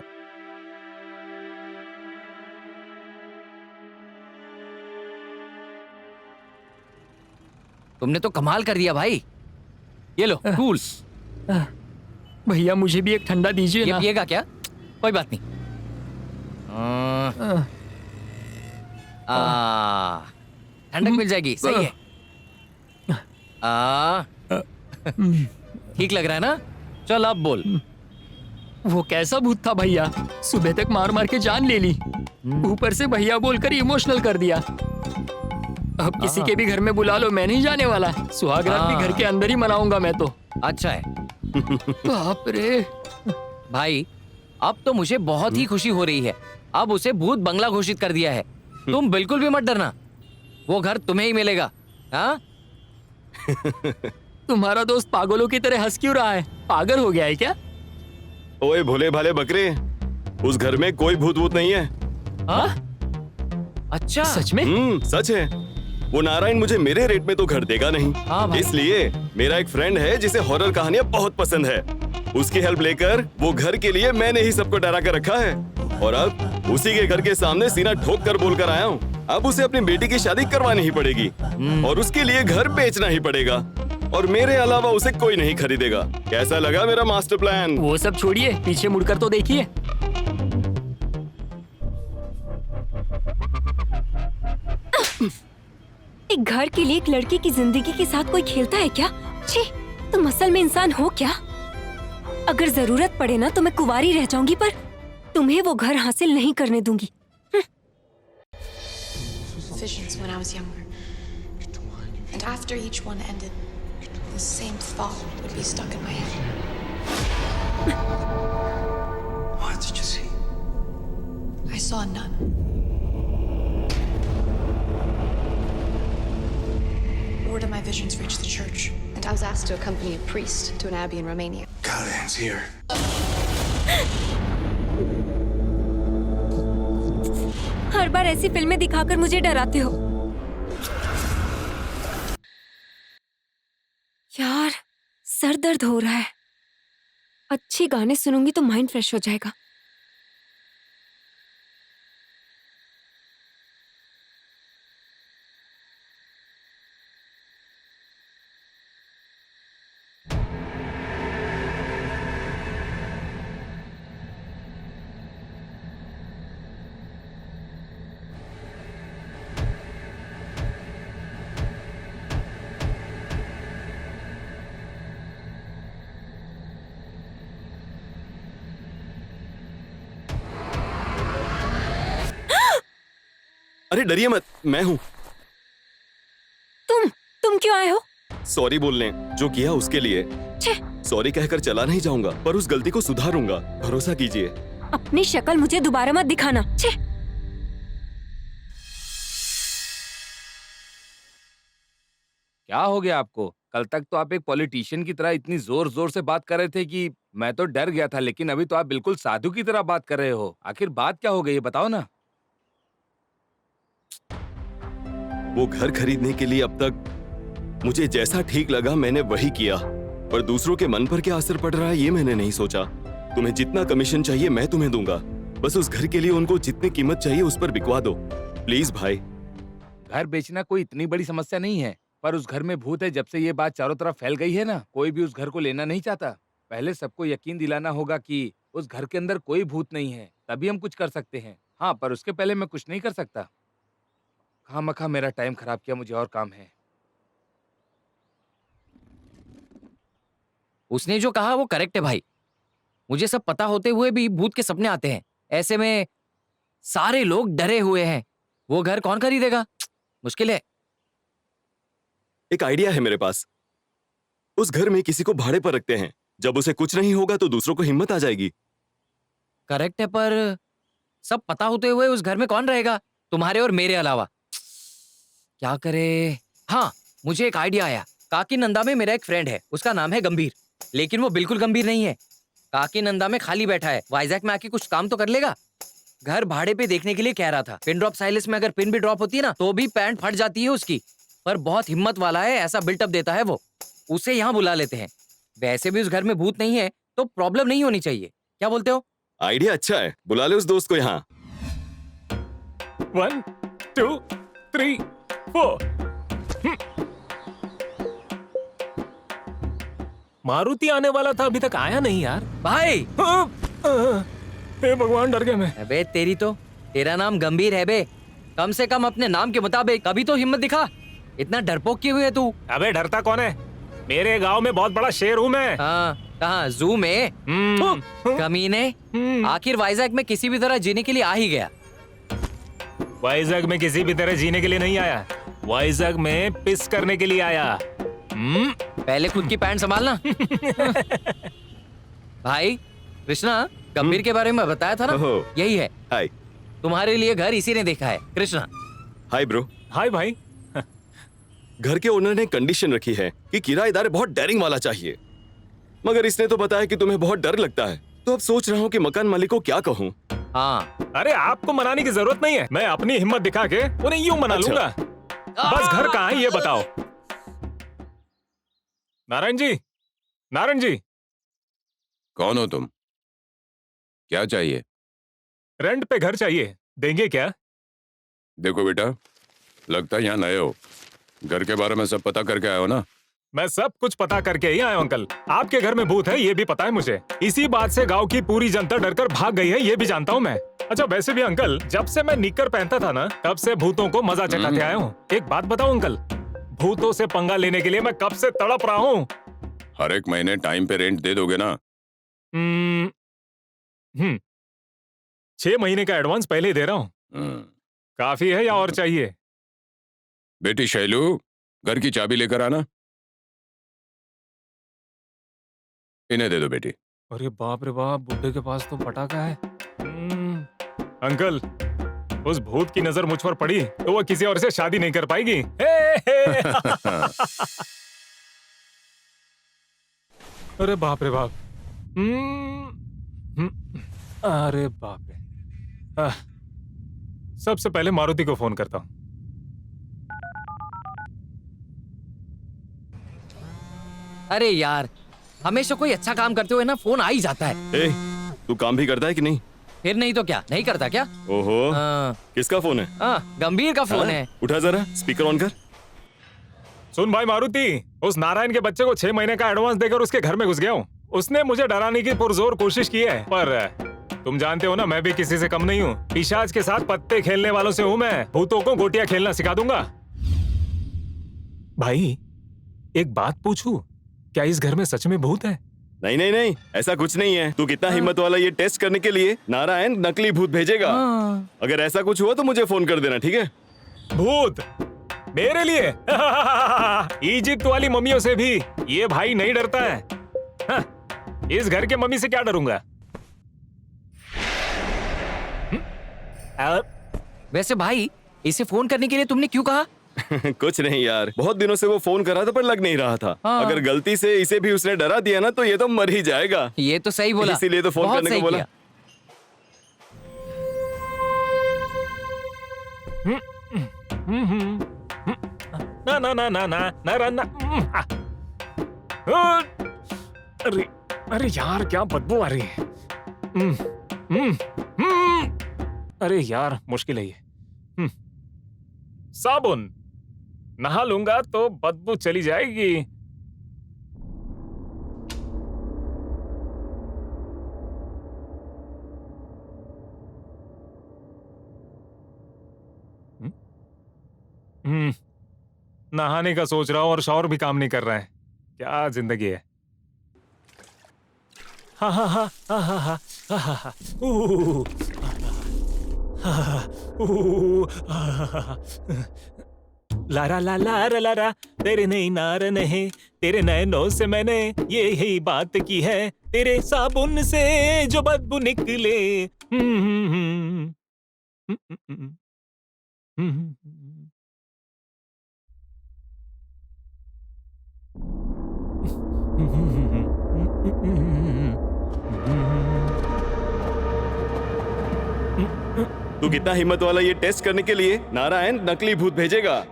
तुमने तो कमाल कर दिया भाई। ये लो टूल्स। भैया मुझे भी एक ठंडा दीजिए ये ना। पिएगा क्या? कोई बात नहीं। ठंडक मिल जाएगी, सही है। ठीक लग रहा है ना? चल अब बोल। वो कैसा भूत था भैया, सुबह तक मार मार के जान ले ली, ऊपर से भैया बोलकर इमोशनल कर दिया। अब किसी के भी घर में बुला लो, मैं नहीं जाने वाला। सुहागरात भी घर के अंदर ही मनाऊंगा मैं तो। अच्छा है बाप रे। भाई, अब तो मुझे बहुत ही खुशी हो रही है। अब उसे भूत बंगला घोषित कर दिया है। तुम बिल्कुल भी मत डरना, वो घर तुम्हें ही मिलेगा। हाँ? तुम्हारा दोस्त पागलों की तरह हंस क्यों रहा है? पागल हो गया है क्या? ओए भोले भाले बकरे, उस घर में कोई भूत भूत नहीं है। हाँ? अच्छा, सच में? सच है। वो नारायण मुझे मेरे रेट में तो घर देगा नहीं। हाँ भाई। इसलिए मेरा एक फ्रेंड है जिसे हॉरर कहानियां बहुत पसंद है। उसकी हेल्प लेकर वो घर के लिए मैंने ही सबको डरा कर रखा है, और अब उसी के घर के सामने सीना ठोक कर बोलकर आया हूँ। अब उसे अपनी बेटी की शादी करवानी ही पड़ेगी और उसके लिए घर बेचना ही पड़ेगा, और मेरे अलावा उसे कोई नहीं खरीदेगा। कैसा लगा मेरा मास्टर प्लान? वो सब छोड़िए, पीछे मुड़कर तो देखिए। एक घर के लिए एक लड़की की जिंदगी के साथ कोई खेलता है क्या? छी, तुम असल में इंसान हो क्या? अगर जरूरत पड़े ना तो मैं कुंवारी रह जाऊंगी, पर तुम्हें वो घर हासिल नहीं करने दूंगी। Visions when I was younger. And after each one ended, the same thought would be stuck in my head. What did you see? I saw a nun. Word of my visions reached the church, and I was asked to accompany a priest to an abbey in Romania. Kalin's here. हर बार ऐसी फिल्में दिखाकर मुझे डराते हो। यार, सर दर्द हो रहा है। अच्छे गाने सुनूंगी तो माइंड फ्रेश हो जाएगा। अरे डरिए मत, मैं हूँ। तुम क्यों आए हो? सॉरी बोलने, जो किया उसके लिए। सॉरी कहकर चला नहीं जाऊंगा, पर उस गलती को सुधारूंगा, भरोसा कीजिए। अपनी शक्ल मुझे दोबारा मत दिखाना। छे। क्या हो गया आपको? कल तक तो आप एक पॉलिटिशियन की तरह इतनी जोर जोर से बात कर रहे थे कि मैं तो डर गया था, लेकिन अभी तो आप बिल्कुल साधु की तरह बात कर रहे हो। आखिर बात क्या हो गई, बताओ ना। वो घर खरीदने के लिए अब तक मुझे जैसा ठीक लगा मैंने वही किया, पर दूसरों के मन पर क्या असर पड़ रहा है ये मैंने नहीं सोचा। तुम्हें जितना कमीशन चाहिए मैं तुम्हें दूंगा, बस उस घर के लिए उनको जितनी कीमत चाहिए उस पर बिकवा दो प्लीज भाई। घर बेचना कोई इतनी बड़ी समस्या नहीं है, पर उस घर में भूत है। जब से ये बात चारों तरफ फैल गई है ना, कोई भी उस घर को लेना नहीं चाहता। पहले सबको यकीन दिलाना होगा कि उस घर के अंदर कोई भूत नहीं है, तभी हम कुछ कर सकते हैं। हाँ, पर उसके पहले मैं कुछ नहीं कर सकता। खामखा मेरा टाइम खराब किया, मुझे और काम है। उसने जो कहा वो करेक्ट है भाई। मुझे सब पता होते हुए भी भूत के सपने आते हैं। ऐसे में सारे लोग डरे हुए हैं। वो घर कौन खरीदेगा? मुश्किल है। एक आइडिया है मेरे पास। उस घर में किसी को भाड़े पर रखते हैं, जब उसे कुछ नहीं होगा तो दूसरों को हिम्मत आ जाएगी। करेक्ट है, पर सब पता होते हुए उस घर में कौन रहेगा तुम्हारे और मेरे अलावा? क्या करे? हाँ, मुझे एक आइडिया आया। काकीनंदा में मेरा एक फ्रेंड है, उसका नाम है गंभीर, लेकिन वो बिल्कुल गंभीर नहीं है। काकीनंदा में खाली बैठा है, वाइजैक में आके कुछ काम तो कर लेगा। घर भाड़े पे देखने के लिए कह रहा था। पिन ड्रॉप साइलेंस में अगर पिन भी ड्रॉप होती है ना तो भी पैंट फट जाती है उसकी, पर बहुत हिम्मत वाला है, ऐसा बिल्टअप देता है वो। उसे यहाँ बुला लेते हैं। वैसे भी उस घर में भूत नहीं है तो प्रॉब्लम नहीं होनी चाहिए। क्या बोलते हो? आइडिया अच्छा है, बुला ले उस दोस्त को यहाँ। 1 2 3 4। मारुति आने वाला था, अभी तक आया नहीं यार। भाई हे भगवान, डर गया मैं। अबे तेरा नाम गंभीर है बे। कम से कम अपने नाम के मुताबिक कभी तो हिम्मत दिखा। इतना डरपोक क्यों है तू? अबे डरता कौन है? मेरे गांव में बहुत बड़ा शेर हूँ मैं। हाँ, कहाँ जू में? कमीने, आखिर वाइजैक में किसी भी तरह जीने के लिए आ ही गया। वाइजैक में किसी भी तरह जीने के लिए नहीं आया, वाइजैक में पिस करने के लिए आया। पहले खुद की पैंट संभालना। भाई कृष्णा, गंभीर के बारे में बताया था ना, यही है। हाय। तुम्हारे लिए घर इसी ने देखा है, कृष्णा। Hi bro. हाय भाई। घर के ओनर ने कंडीशन रखी है कि किराएदार बहुत डेयरिंग वाला चाहिए, मगर इसने तो बताया कि तुम्हें बहुत डर लगता है, तो अब सोच रहा हूँ कि मकान मालिक को क्या कहूँ। हाँ, अरे आपको मनाने की जरूरत नहीं है, मैं अपनी हिम्मत दिखा के उन्हें यूं मना लूंगा। बस घर कहाँ है ये बताओ। नारायण जी, नारायण जी। कौन हो तुम? क्या चाहिए? रेंट पे घर चाहिए, देंगे क्या? देखो बेटा, लगता है यहाँ नए हो, घर के बारे में सब पता करके आए हो ना? मैं सब कुछ पता करके ही आया हूं अंकल। आपके घर में भूत है ये भी पता है मुझे। इसी बात से गांव की पूरी जनता डरकर भाग गई है ये भी जानता हूं मैं। अच्छा वैसे भी अंकल, जब से मैं निक्कर पहनता था ना, तब से भूतों को मजा चखाते आया हूँ। एक बात बताओ अंकल, भूतों से पंगा लेने के लिए मैं कब से तड़प रहा हूँ। हर एक महीने टाइम पे रेंट दे दोगे ना? 6 महीने का एडवांस पहले ही दे रहा हूँ। काफी है या और चाहिए? बेटी शैलू, घर की चाबी लेकर आना। इन्हें दे दो बेटी। अरे बाप रे बाप, बुड्ढे के पास तो पटाखा है। अंकल, उस भूत की नजर मुझ पर पड़ी तो वो किसी और से शादी नहीं कर पाएगी। अरे बाप रे बाप। अरे बाप रे। सबसे पहले मारुति को फोन करता हूँ। अरे यार, हमेशा कोई अच्छा काम करते हुए ना फोन आ ही जाता है। तू काम भी करता है कि नहीं? फिर नहीं तो क्या, नहीं करता क्या? ओहो, किसका फोन है? गंभीर का फोन है। उठा जरा, स्पीकर ऑन कर। सुन भाई मारुति, उस नारायण के बच्चे को 6 महीने का एडवांस देकर उसके घर में घुस गया हूँ। उसने मुझे डराने की पुरजोर कोशिश की है, पर तुम जानते हो ना मैं भी किसी से कम नहीं हूँ। पिशाच के साथ पत्ते खेलने वालों से हूँ मैं। भूतों को गोटियां खेलना सिखा दूंगा। भाई एक बात पूछूं, क्या इस घर में सच में भूत है? नहीं नहीं नहीं, ऐसा कुछ नहीं है। तू कितना हिम्मत वाला ये टेस्ट करने के लिए नारायण नकली भूत भेजेगा। अगर ऐसा कुछ हुआ तो मुझे फोन कर देना, ठीक है? भूत मेरे लिए? इजिप्ट वाली मम्मियों से भी ये भाई नहीं डरता है। हाँ, इस घर के मम्मी से क्या डरूंगा? वैसे भाई, इसे फोन करने के लिए तुमने क्यों कहा? कुछ नहीं यार, बहुत दिनों से वो फोन कर रहा था पर लग नहीं रहा था। अगर गलती से इसे भी उसने डरा दिया ना तो ये तो मर ही जाएगा। ये तो सही बोला, इसीलिए तो फोन करने को बोला। ना ना ना ना ना ना ना। अरे अरे यार, क्या बदबू आ रही है। अरे यार, मुश्किल है ये। साबुन नहा लूंगा तो बदबू चली जाएगी। नहाने का सोच रहा हूं और शावर भी काम नहीं कर रहा है। क्या जिंदगी है। हा हा हा हा हा हा हा हा हा लारा ला ला रा ला रा, तेरे नई नार नहीं, तेरे नैनों से मैंने यही बात की है, तेरे साबुन से जो बदबू निकले। तू कितना हिम्मत वाला ये टेस्ट करने के लिए नारायण नकली भूत भेजेगा।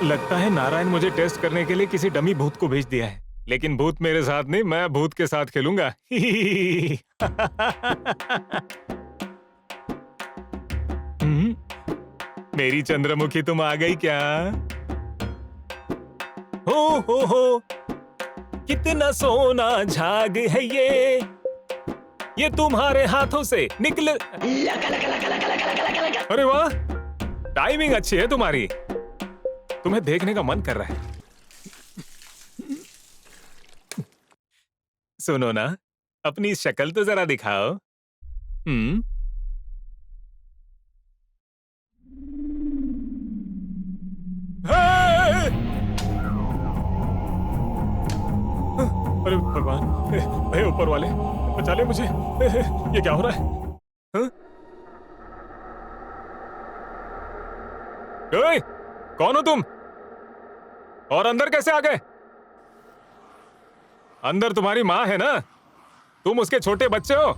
लगता है नारायण मुझे टेस्ट करने के लिए किसी डमी भूत को भेज दिया है, लेकिन भूत मेरे साथ नहीं, मैं भूत के साथ खेलूंगा। मेरी चंद्रमुखी तुम आ गई क्या? हो कितना सोना झाग है ये, ये तुम्हारे हाथों से निकले। अरे वाह, टाइमिंग अच्छी है तुम्हारी। तुम्हें देखने का मन कर रहा है। सुनो ना, अपनी शक्ल तो जरा दिखाओ। अरे भगवान, हे ऊपर वाले, बचा ले मुझे। ये क्या हो रहा है? हाँ? ओए, कौन हो तुम? और अंदर कैसे आ गए? अंदर तुम्हारी माँ है ना? तुम उसके छोटे बच्चे हो।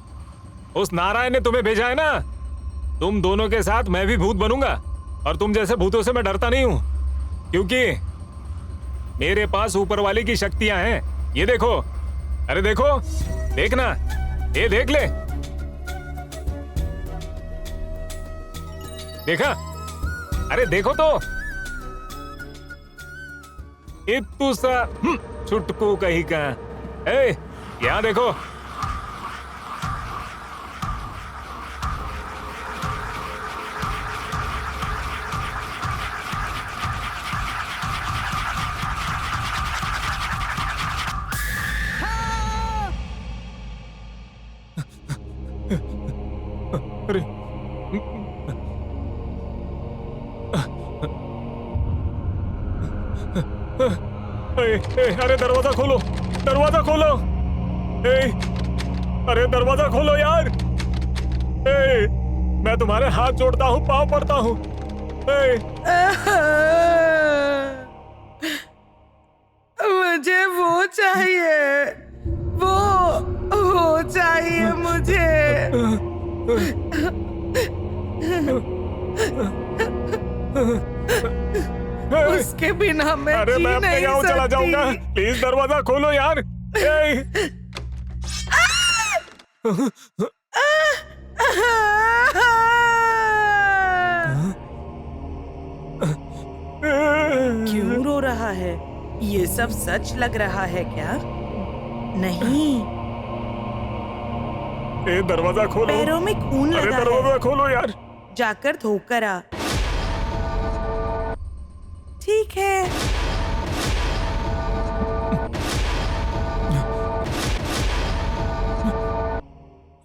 उस नारायण ने तुम्हें भेजा है ना। तुम दोनों के साथ मैं भी भूत बनूंगा, और तुम जैसे भूतों से मैं डरता नहीं हूं, क्योंकि मेरे पास ऊपर वाले की शक्तियां हैं। ये देखो, अरे देखो, देखना, ये देख ले। देखा? अरे देखो तो। इतू सा छुटकू कहीं का। ए, यहाँ देखो। अरे अरे दरवाजा खोलो, दरवाजा खोलो। अरे दरवाजा खोलो यार। मैं तुम्हारे हाथ जोड़ता हूँ, पाँव पड़ता हूँ। मुझे वो चाहिए, वो चाहिए मुझे। उसके बिना मैं अरे जी मैं अपने नहीं गाँव चला सकती। जाऊंगा। प्लीज दरवाजा खोलो यार। क्यों रो रहा है? ये सब सच लग रहा है क्या? नहीं, दरवाजा खोलो। पैरों में खून अरे लगा दरवाजा है। खोलो यार। जाकर धोकर आ। ठीक है।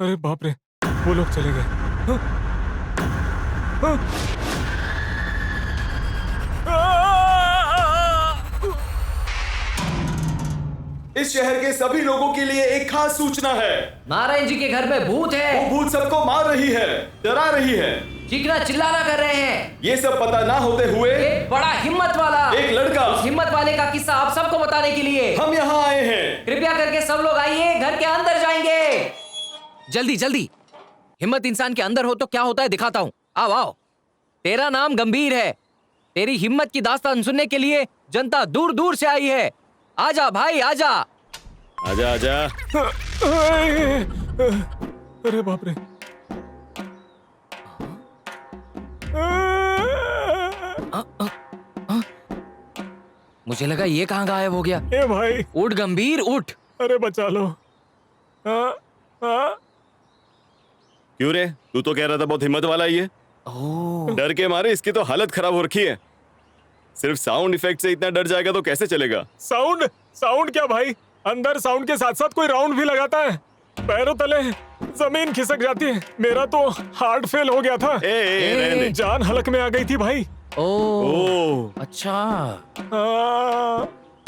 अरे बाप रे, वो लोग चले गए। हाँ? हाँ? इस शहर के सभी लोगों के लिए एक खास सूचना है। नारायण जी के घर में भूत है। वो भूत सबको मार रही है, डरा रही है, चीखना चिल्लाना कर रहे हैं। ये सब पता ना होते हुए एक बड़ा हिम्मत वाला, एक लड़का, उस हिम्मत वाले का किस्सा आप सबको बताने के लिए हम यहाँ आए हैं। कृपया करके सब लोग आइए, घर के अंदर जाएंगे। जल्दी जल्दी। हिम्मत इंसान के अंदर हो तो क्या होता है दिखाता हूँ। आओ आओ। तेरा नाम गंभीर है। तेरी हिम्मत की दास्तान सुनने के लिए जनता दूर दूर से आई है। आजा भाई आजा। आजा आजा। अरे बाप रे। मुझे लगा ये कहाँ गायब हो गया। ए भाई, उठ गंभीर उठ। अरे बचा लो। क्यों रे, तू तो कह रहा था बहुत हिम्मत वाला ही है। डर के मारे इसकी तो हालत खराब हो रखी है। सिर्फ साउंड इफेक्ट से इतना डर जाएगा तो कैसे चलेगा? साउंड? साउंड क्या भाई? अंदर साउंड के साथ साथ कोई राउंड भी लगाता है। पैरों तले जमीन खिसक जाती है। मेरा तो हार्ट फेल हो गया था। रहने दे। जान हलक में आ गई थी भाई। ओह अच्छा।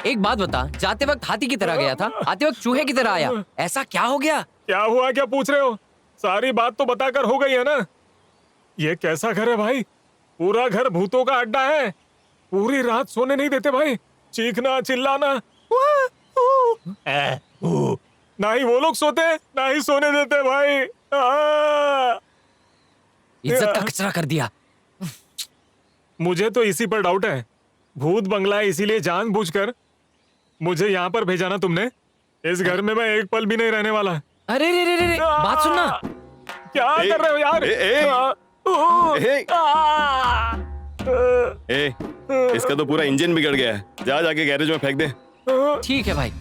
एक बात बता, जाते वक्त हाथी की तरह गया था, आते वक्त चूहे की तरह आया, ऐसा क्या हो गया? क्या हुआ, क्या पूछ रहे हो? सारी बात तो बताकर हो गई है ना। ये कैसा घर है भाई? पूरा घर भूतों का अड्डा है। पूरी रात सोने नहीं देते भाई। चीखना चिल्लाना। ना ही वो लोग सोते, ना ही सोने देते भाई। इज्जत का कचरा कर दिया। मुझे तो इसी पर डाउट है। भूत बंगला है, इसीलिए जानबूझकर मुझे यहाँ पर भेजा ना तुमने। इस घर में मैं एक पल भी नहीं रहने वाला। अरे रे रे रे, बात सुनना। क्या कर रहे हो यार? इसका तो पूरा इंजन बिगड़ गया है। जा जाके गैरेज में फेंक दे। ठीक है भाई।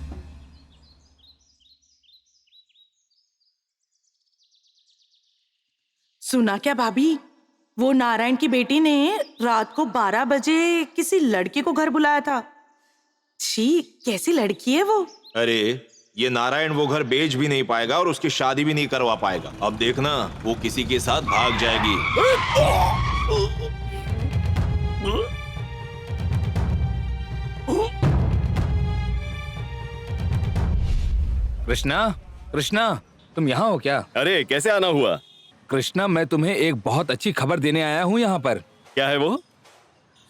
सुना क्या भाभी, वो नारायण की बेटी ने रात को 12 बजे किसी लड़के को घर बुलाया था। छी, कैसी लड़की है वो। अरे ये नारायण वो घर बेच भी नहीं पाएगा और उसकी शादी भी नहीं करवा पाएगा। अब देखना वो किसी के साथ भाग जाएगी। कृष्णा, कृष्णा, तुम यहाँ हो क्या? अरे कैसे आना हुआ? कृष्णा, मैं तुम्हें एक बहुत अच्छी खबर देने आया हूँ यहाँ पर। क्या है वो?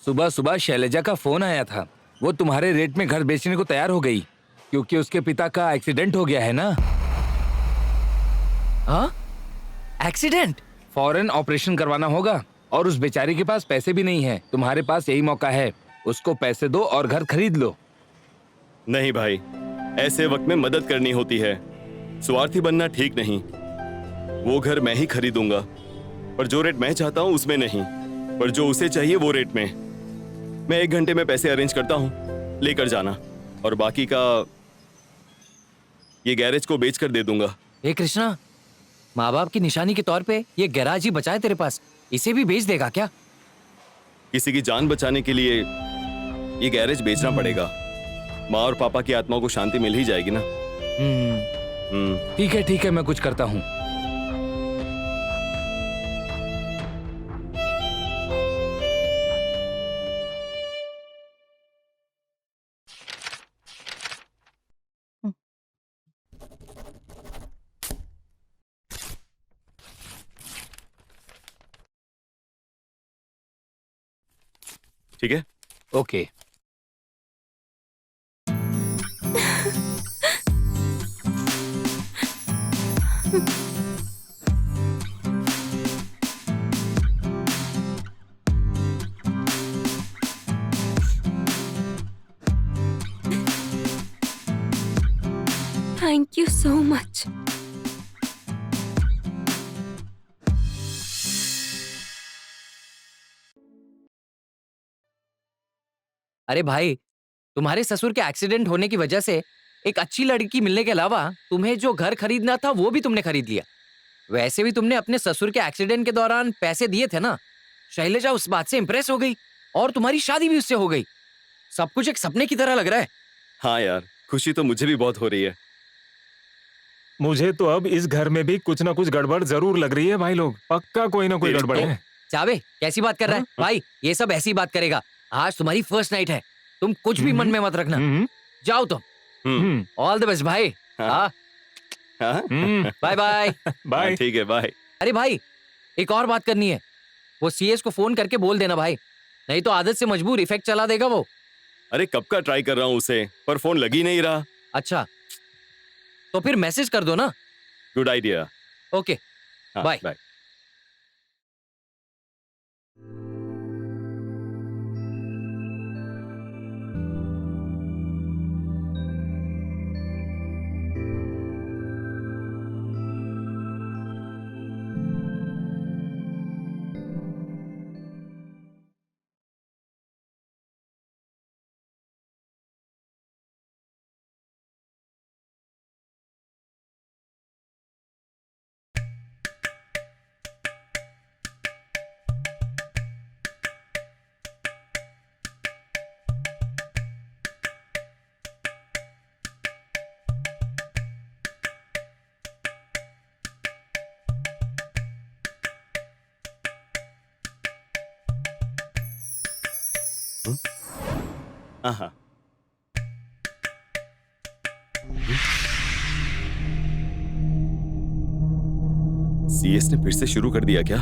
सुबह सुबह शैलजा का फोन आया था। वो तुम्हारे रेट में घर बेचने को तैयार हो गई क्योंकि उसके पिता का एक्सीडेंट हो गया है ना। हाँ, एक्सीडेंट? फौरन ऑपरेशन करवाना होगा और उस बेचारी के पास पैसे भी नहीं है। तुम्हारे पास यही मौका है, उसको पैसे दो और घर खरीद लो। नहीं भाई, ऐसे वक्त में मदद करनी होती है, स्वार्थी बनना ठीक नहीं। वो घर मैं ही खरीदूंगा, पर जो रेट मैं चाहता हूँ उसमें नहीं, पर जो उसे चाहिए वो रेट में। मैं 1 घंटे में पैसे अरेंज करता हूँ, लेकर जाना, और बाकी का ये गैरेज को बेच कर दे दूंगा। हे कृष्णा, माँ बाप की निशानी के तौर पे ये गैराज ही बचा है तेरे पास, इसे भी बेच देगा क्या? किसी की जान बचाने के लिए ये गैरेज बेचना पड़ेगा। माँ और पापा की आत्मा को शांति मिल ही जाएगी ना। ठीक है, मैं कुछ करता हूँ। ठीक है, okay. Thank you so much. अरे भाई, तुम्हारे ससुर के एक्सीडेंट होने की वजह से एक अच्छी लड़की मिलने के अलावा तुम्हें जो घर खरीदना था वो भी तुमने खरीद लिया। वैसे भी तुमने अपने ससुर के एक्सीडेंट के दौरान पैसे दिए थे ना। शैलजा उस बात से इंप्रेस हो गई और तुम्हारी शादी भी उससे हो गई। सब कुछ एक सपने की तरह लग रहा है। हाँ यार, खुशी तो मुझे भी बहुत हो रही है। मुझे तो अब इस घर में भी कुछ ना कुछ गड़बड़ जरूर लग रही है भाई लोग। पक्का कोई ना कोई गड़बड़ है। चाबे, कैसी बात कर रहा है भाई? ये सब ऐसी बात करेगा। आज तुम्हारी फर्स्ट नाइट है, तुम कुछ भी मन में मत रखना। जाओ तुम। ऑल द बेस्ट भाई। Bye bye. बाय। ठीक है, बाय। अरे भाई, एक और बात करनी है। वो सीएस को फोन करके बोल देना भाई, नहीं तो आदत से मजबूर इफेक्ट चला देगा वो। अरे कब का ट्राई कर रहा हूँ उसे, पर फोन लग ही नहीं रहा। अच्छा, तो फिर मैसेज कर दो ना। Good idea. Okay, bye bye. हाँ, सीएस ने फिर से शुरू कर दिया क्या?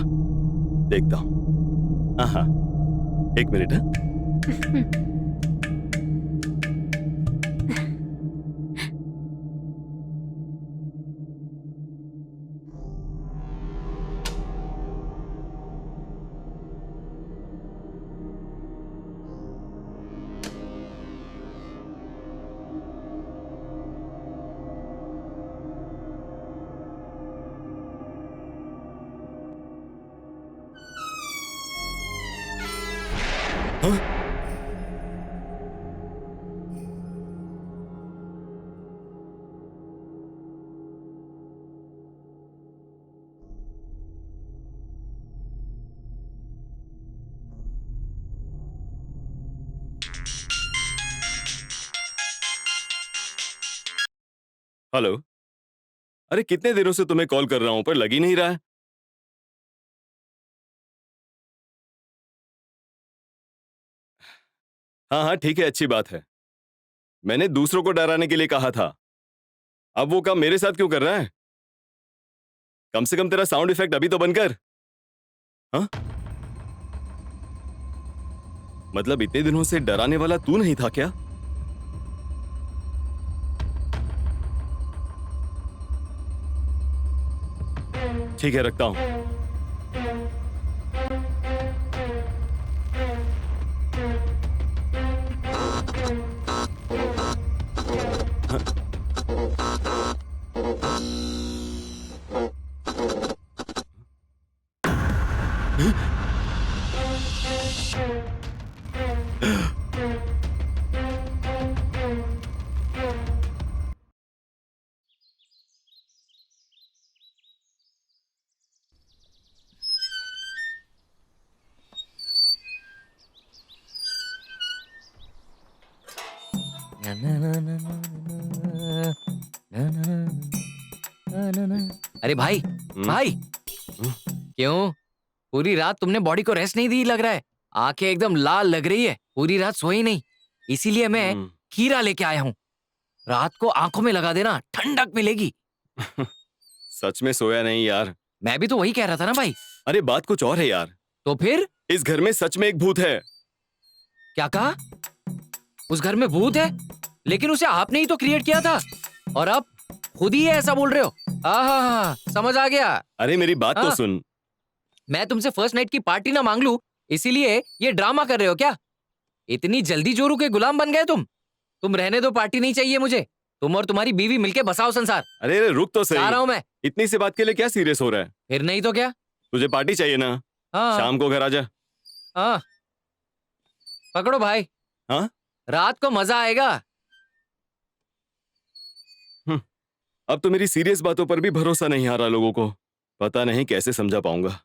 देखता हूँ। हाँ, 1 मिनट है। हेलो। अरे कितने दिनों से तुम्हें कॉल कर रहा हूं पर लग ही नहीं रहा है। हाँ हाँ ठीक है, अच्छी बात है। मैंने दूसरों को डराने के लिए कहा था। अब वो काम मेरे साथ क्यों कर रहा है? कम से कम तेरा साउंड इफेक्ट अभी तो बंद कर। हाँ? मतलब इतने दिनों से डराने वाला तू नहीं था क्या? ठीक है, रखता हूं। अरे भाई, भाई, क्यों? पूरी रात तुमने बॉडी को रेस्ट नहीं दी लग रहा है। आंखें एकदम लाल लग रही है, पूरी रात सोई नहीं। इसीलिए मैं खीरा लेके आया हूँ। रात को आंखों में लगा देना, ठंडक मिलेगी। सच में सोया नहीं यार। मैं भी तो वही कह रहा था ना भाई। अरे बात कुछ और है यार। तो फिर? इस घर में सच में एक भूत है। क्या कहा? उस घर में भूत है? लेकिन उसे आपने ही तो क्रिएट किया था, और अब खुद ही ऐसा बोल रहे हो। हाँ, समझ आ गया। अरे मेरी बात तो सुन। मैं तुमसे फर्स्ट नाइट की पार्टी ना मांग लूं, इसीलिए ये ड्रामा कर रहे हो क्या? इतनी जल्दी जोरू के गुलाम बन गए तुम? तुम रहने दो, पार्टी नहीं चाहिए मुझे। तुम और तुम्हारी बीवी मिलके बसाओ संसार। अरे रुक तो सही। आ रहा हूं मैं। इतनी सी बात के लिए क्या सीरियस हो रहा है? फिर नहीं तो क्या? तुझे पार्टी चाहिए ना? हाँ। शाम को घर आजा। हाँ, पकड़ो भाई। हाँ? रात को मजा आएगा। अब तो मेरी सीरियस बातों पर भी भरोसा नहीं आ रहा लोगों को। पता नहीं कैसे समझा पाऊंगा।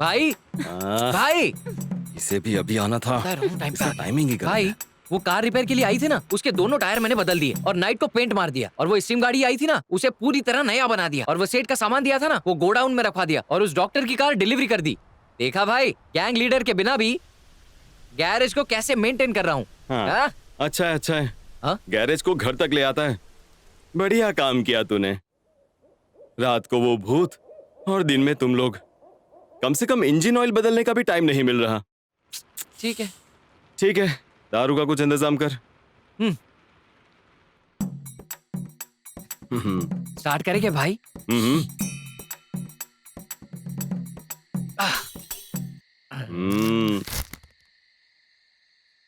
भाई, भाई, इसे भी अभी आना था। टाइमिंग ही गलत है। भाई, वो कार रिपेयर के लिए आई थी ना, उसके दोनों टायर मैंने बदल दिए और नाइट को पेंट मार दिया। और वो स्टीम गाड़ी आई थी ना, उसे पूरी तरह नया बना दिया। और वो सेट का सामान दिया था ना, वो गोडाउन में रखवा दिया। और उस डॉक्टर की कार डिलीवरी कर दी। देखा भाई, गैंग लीडर के बिना भी गैरेज को कैसे मेंटेन कर रहा हूँ। हाँ। अच्छा है, अच्छा है। गैरेज को घर तक ले आता है। बढ़िया काम किया तूने। रात को वो भूत और दिन में तुम लोग। कम से कम इंजन ऑयल बदलने का भी टाइम नहीं मिल रहा। ठीक है, ठीक है, दारू का कुछ इंतजाम कर। स्टार्ट करेंगे भाई।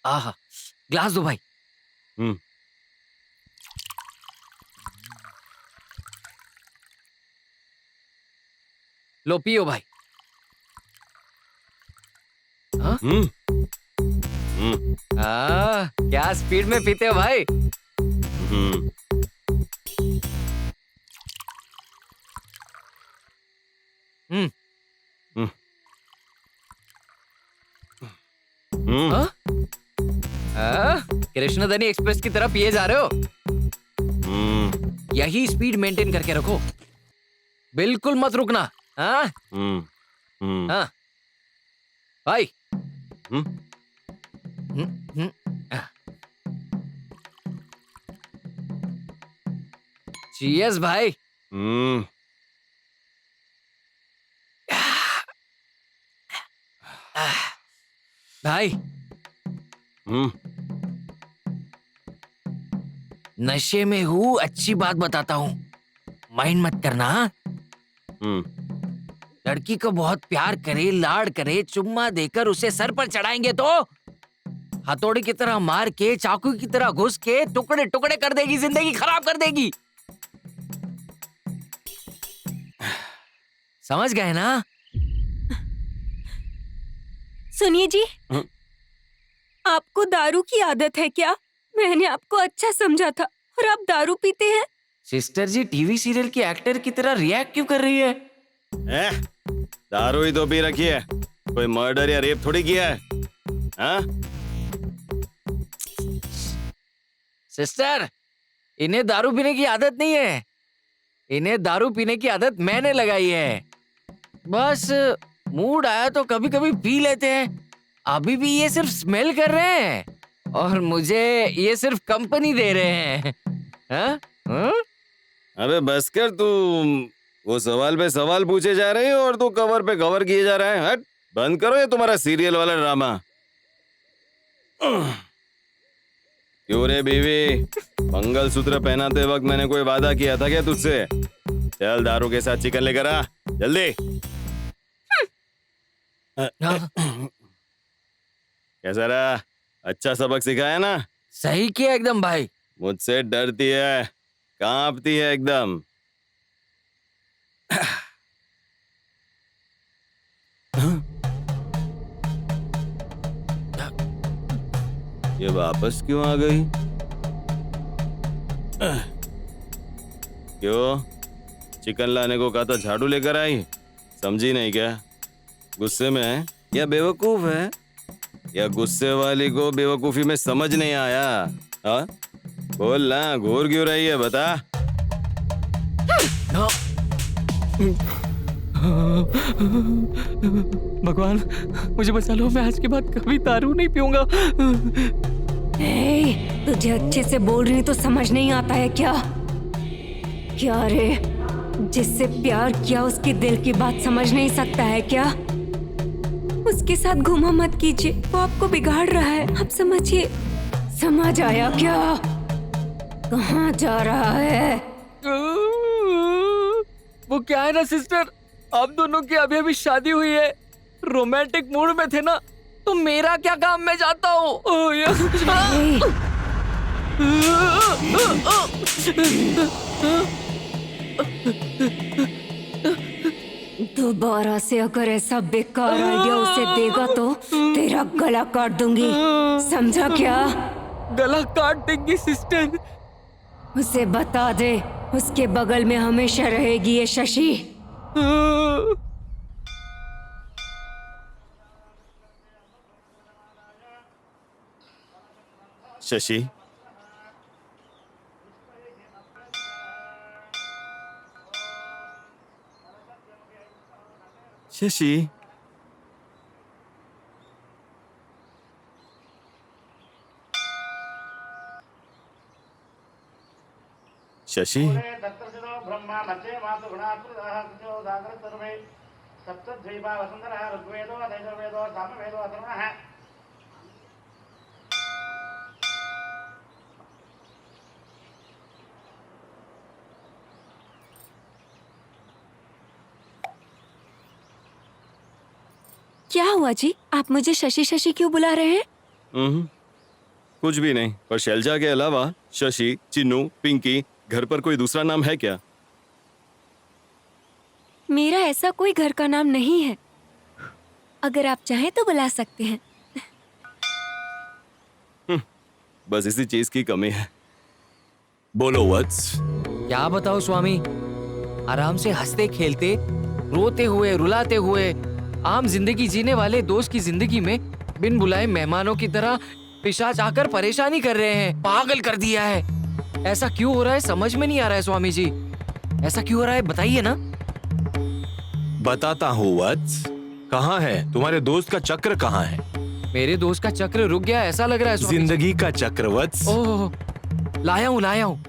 आहा, ग्लास दो भाई। लो पियो भाई। क्या स्पीड में पीते हो भाई। कृष्णधनी एक्सप्रेस की तरफ पिए जा रहे हो? यही स्पीड मेंटेन करके रखो, बिल्कुल मत रुकना। हाँ हाँ भाई। चीयर्स भाई। भाई नशे में हूँ, अच्छी बात बताता हूँ, माइंड मत करना। लड़की को बहुत प्यार करे, लाड करे, चुम्मा देकर उसे सर पर चढ़ाएंगे तो हथौड़ी की तरह मार के, चाकू की तरह घुस के टुकड़े टुकड़े कर देगी, जिंदगी खराब कर देगी। समझ गए ना? सुनिए जी, आपको दारू की आदत है क्या? मैंने आपको अच्छा समझा था और आप दारू पीते हैं। सिस्टर जी टीवी सीरियल की एक्टर की तरह रिएक्ट क्यों कर रही है? दारू ही तो पी रखी है, कोई मर्डर या रेप थोड़ी किया है। हाँ? सिस्टर, इन्हें दारू पीने की आदत नहीं है, इन्हें दारू पीने की आदत मैंने लगाई है। बस मूड आया तो कभी कभी पी लेते हैं। अभी भी ये सिर्फ स्मेल कर रहे हैं और मुझे ये सिर्फ कंपनी दे रहे हैं। हाँ? हाँ? अबे बस कर, तू वो सवाल पे सवाल पूछे जा रहे हो और तू कवर पे कवर किए जा रहा है। हट, बंद करो ये तुम्हारा सीरियल वाला ड्रामा। क्यों रे बीवी, मंगलसूत्र पहनाते वक्त मैंने कोई वादा किया था क्या तुझसे? चल दारू के साथ चिकन लेकर आ, जल्दी। कैसा रहा? अच्छा सबक सिखाया ना? सही किया एकदम भाई। मुझसे डरती है, कांपती है एकदम। ये वापस क्यों आ गई? क्यों? चिकन लाने को कहा था, झाड़ू लेकर आई? समझी नहीं क्या? गुस्से में है या बेवकूफ है? या गुस्से वाली को बेवकूफी में समझ नहीं आया? हाँ? बोल ना, घूर क्यों रही है, बता। भगवान मुझे बचा लो, मैं आज के बाद कभी दारू नहीं पीऊंगा। तुझे अच्छे से बोल रही तो समझ नहीं आता है क्या? क्या रे, जिससे प्यार किया उसके दिल की बात समझ नहीं सकता है क्या? उसके साथ घुमा मत कीजिए, वो आपको बिगाड़ रहा है। आप समझिए। समझ आया क्या? कहाँ जा रहा है? वो क्या है ना सिस्टर, आप दोनों की अभी अभी शादी हुई है, रोमांटिक मूड में थे ना, तो मेरा क्या काम, मैं जाता हूँ। दोबारा से अगर ऐसा बेकार आइडिया उसे देगा तो तेरा गला काट दूंगी, समझा क्या? गला काट देंगी सिस्टर? उसे बता दे उसके बगल में हमेशा रहेगी ये शशि। शशि, शशि, शशि, क्या हुआ जी, आप मुझे शशि शशि क्यों बुला रहे हैं? कुछ भी नहीं, पर शैलजा के अलावा शशि, चिन्नू, पिंकी, घर पर कोई दूसरा नाम है क्या? मेरा ऐसा कोई घर का नाम नहीं है, अगर आप चाहें तो बुला सकते हैं। बस इसी चीज की कमी है। बोलो वत्स। क्या बताओ स्वामी, आराम से हंसते खेलते, रोते हुए रुलाते हुए, आम जिंदगी जीने वाले दोस्त की जिंदगी में बिन बुलाए मेहमानों की तरह पिशाच आकर परेशानी कर रहे हैं, पागल कर दिया है। ऐसा क्यों हो रहा है समझ में नहीं आ रहा है स्वामी जी, ऐसा क्यों हो रहा है बताइए ना। बताता हूँ वत्स। कहाँ है तुम्हारे दोस्त का चक्र? कहाँ है? मेरे दोस्त का चक्र रुक गया ऐसा लग रहा है स्वामी जी। जिंदगी का चक्र वत्स। ओह, लाया हूँ लाया हूँ।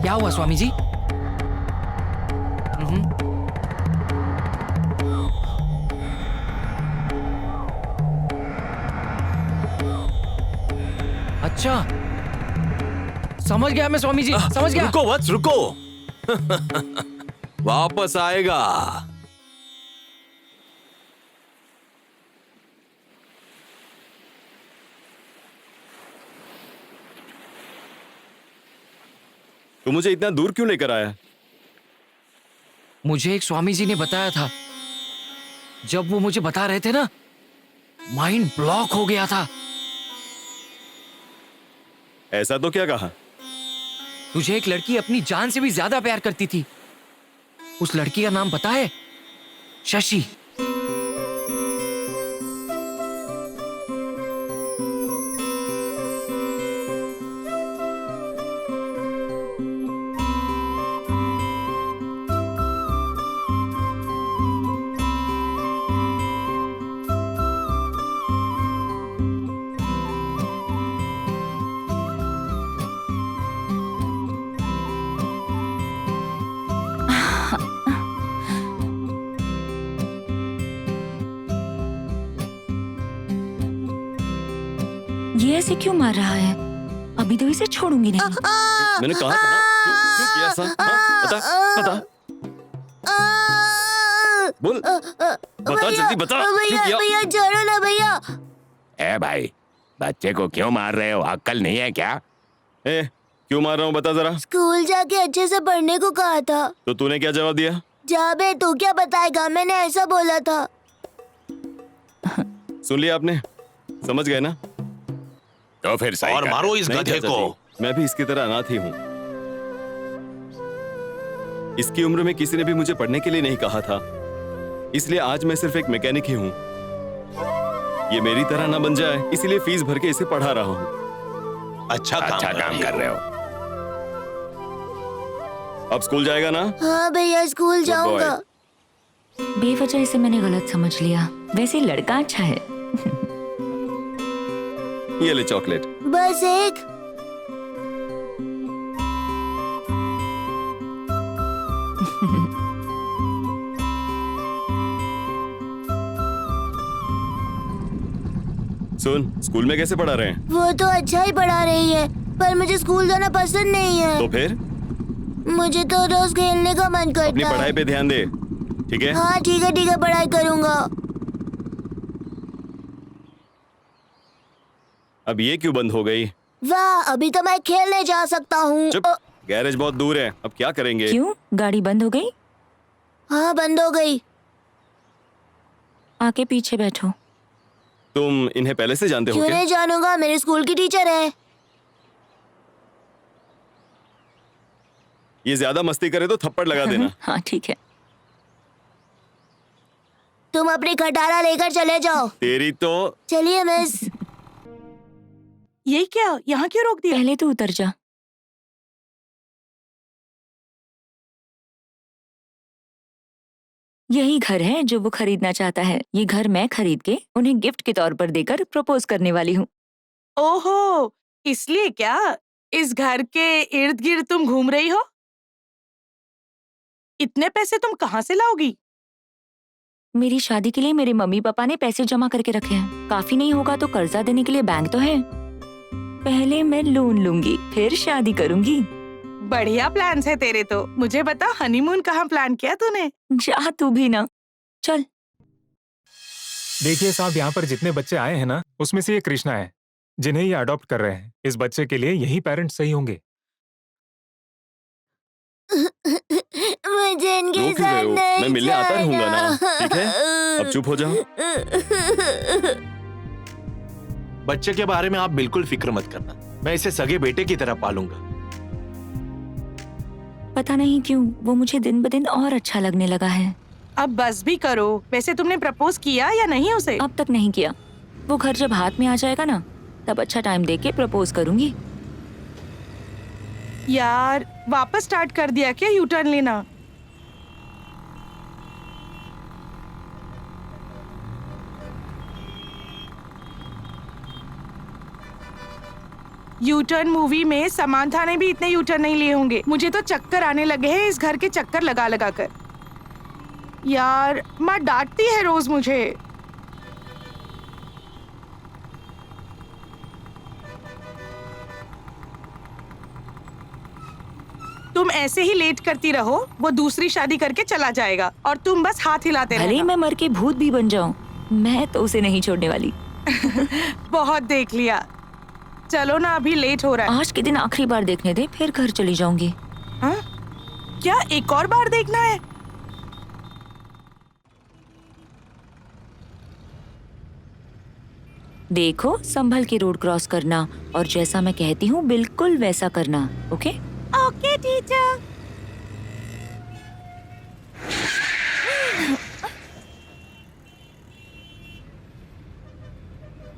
क्या हुआ स्वामी जी? अच्छा, समझ गया मैं स्वामी जी, समझ गया। रुको वत्स रुको। वापस आएगा। तो मुझे इतना दूर क्यों लेकर आया? मुझे एक स्वामी जी ने बताया था। जब वो मुझे बता रहे थे ना, माइंड ब्लॉक हो गया था। ऐसा तो क्या कहा? तुझे एक लड़की अपनी जान से भी ज्यादा प्यार करती थी। उस लड़की का नाम पता है? शशि। ये ऐसे क्यों मार रहा है? अभी तो इसे छोड़ूंगी नहीं। मैंने कहा था ना, क्यों किया ऐसा? हाँ? बता बोल, बता जल्दी बता, क्यों किया? भैया छोड़ो ना भैया। ए भाई, बच्चे को क्यों मार रहे हो? अक्ल नहीं है क्या? क्यों मार रहा हूँ बता जरा। स्कूल जाके अच्छे से पढ़ने को कहा था। तो तूने क्या जवाब दिया? जा बे, तू क्या बताएगा, मैंने ऐसा बोला था। सुन लिया आपने? समझ गए ना? तो फिर सही और कर मारो रहे। इस नहीं गधे चाचा को। जी, मैं भी इसकी तरह अनाथ ही हूँ। इसकी उम्र में किसी ने भी मुझे पढ़ने के लिए नहीं कहा था, इसलिए आज मैं सिर्फ एक मैकेनिक ही हूँ। ये मेरी तरह ना बन जाए, इसीलिए फीस भर के इसे पढ़ा रहा हूँ। अच्छा काम कर रहे हो। अब स्कूल जाएगा ना? हाँ भैया, स्कूल Good boy. जाऊंगा। बेवजह इसे मैंने गलत समझ लिया। वैसे लड़का अच्छा है। ये ले चॉकलेट। बस एक। सुन, स्कूल में कैसे पढ़ा रहे हैं? वो तो अच्छा ही पढ़ा रही है, पर मुझे स्कूल जाना पसंद नहीं है। तो फिर? मुझे तो रोज खेलने का मन करता है। अपनी पढ़ाई पे ध्यान दे, ठीक है? हाँ ठीक है, पढ़ाई करूंगा। अब ये क्यों बंद हो गई? वाह, अभी तो मैं खेलने जा सकता हूँ। चुप, गैरेज बहुत दूर है, अब क्या करेंगे? क्यों, गाड़ी बंद हो गई? हाँ बंद हो गई। आके पीछे बैठो। तुम इन्हें पहले से जानते हो क्यों क्या? नहीं जानूंगा, मेरे स्कूल की टीचर है। ये ज्यादा मस्ती करे तो थप्पड़ लगा देना। हाँ ठीक है। तुम अपनी खटारा लेकर चले जाओ। तेरी तो। चलिए मिस। ये क्या, यहाँ क्यों रोक दिया? पहले तो उतर जा। यही घर है जो वो खरीदना चाहता है। ये घर मैं खरीद के उन्हें गिफ्ट के तौर पर देकर प्रपोज करने वाली हूँ। ओहो, इसलिए क्या इस घर के इर्द गिर्द तुम घूम रही हो? इतने पैसे तुम कहाँ से लाओगी? मेरी शादी के लिए मेरे मम्मी पापा ने पैसे जमा करके रखे हैं। काफी नहीं होगा तो कर्जा देने के लिए बैंक तो है। पहले मैं लोन लूंगी, फिर शादी करूंगी। बढ़िया प्लान है तेरे तो। मुझे बता, हनीमून कहाँ प्लान किया तूने? जा तू भी ना, चल। देखिए साहब, यहाँ पर जितने बच्चे आए हैं ना, उसमें से ये कृष्णा है जिन्हें ये अडॉप्ट कर रहे हैं। इस बच्चे के लिए यही पेरेंट्स सही होंगे। मुझे इनके रो क्यों साथ रहे हो? नहीं मैं मिलने आता रहूंगा ना, जाना। ठीक है? अब चुप हो जाओ। बच्चे के बारे में आप बिल्कुल फिक्र मत करना, मैं इसे सगे बेटे की तरह पालूंगा। पता नहीं क्यों वो मुझे दिन ब दिन और अच्छा लगने लगा है। अब बस भी करो। वैसे तुमने प्रपोज किया या नहीं उसे? अब तक नहीं किया। वो घर जब हाथ में आ जाएगा ना, तब अच्छा टाइम देख के प्रपोज करूंगी। यार वापस स्टार्ट कर दिया क्या यू टर्न लेना? यू टर्न मूवी में समांथा ने भी इतने यू टर्न नहीं लिए होंगे। मुझे तो चक्कर आने लगे हैं इस घर के चक्कर लगा लगा कर। यार माँ डांटती है रोज मुझे। तुम ऐसे ही लेट करती रहो, वो दूसरी शादी करके चला जाएगा और तुम बस हाथ हिलाते भले ही मैं मर के भूत भी बन जाऊं, मैं तो उसे नहीं छोड़ने वाली। बहुत देख लिया, चलो ना अभी लेट हो रहा है। आज के दिन आखिरी बार देखने दे, फिर घर चली जाऊंगी। हाँ? क्या एक और बार देखना है? देखो संभल के रोड क्रॉस करना और जैसा मैं कहती हूँ बिल्कुल वैसा करना। Okay okay teacher.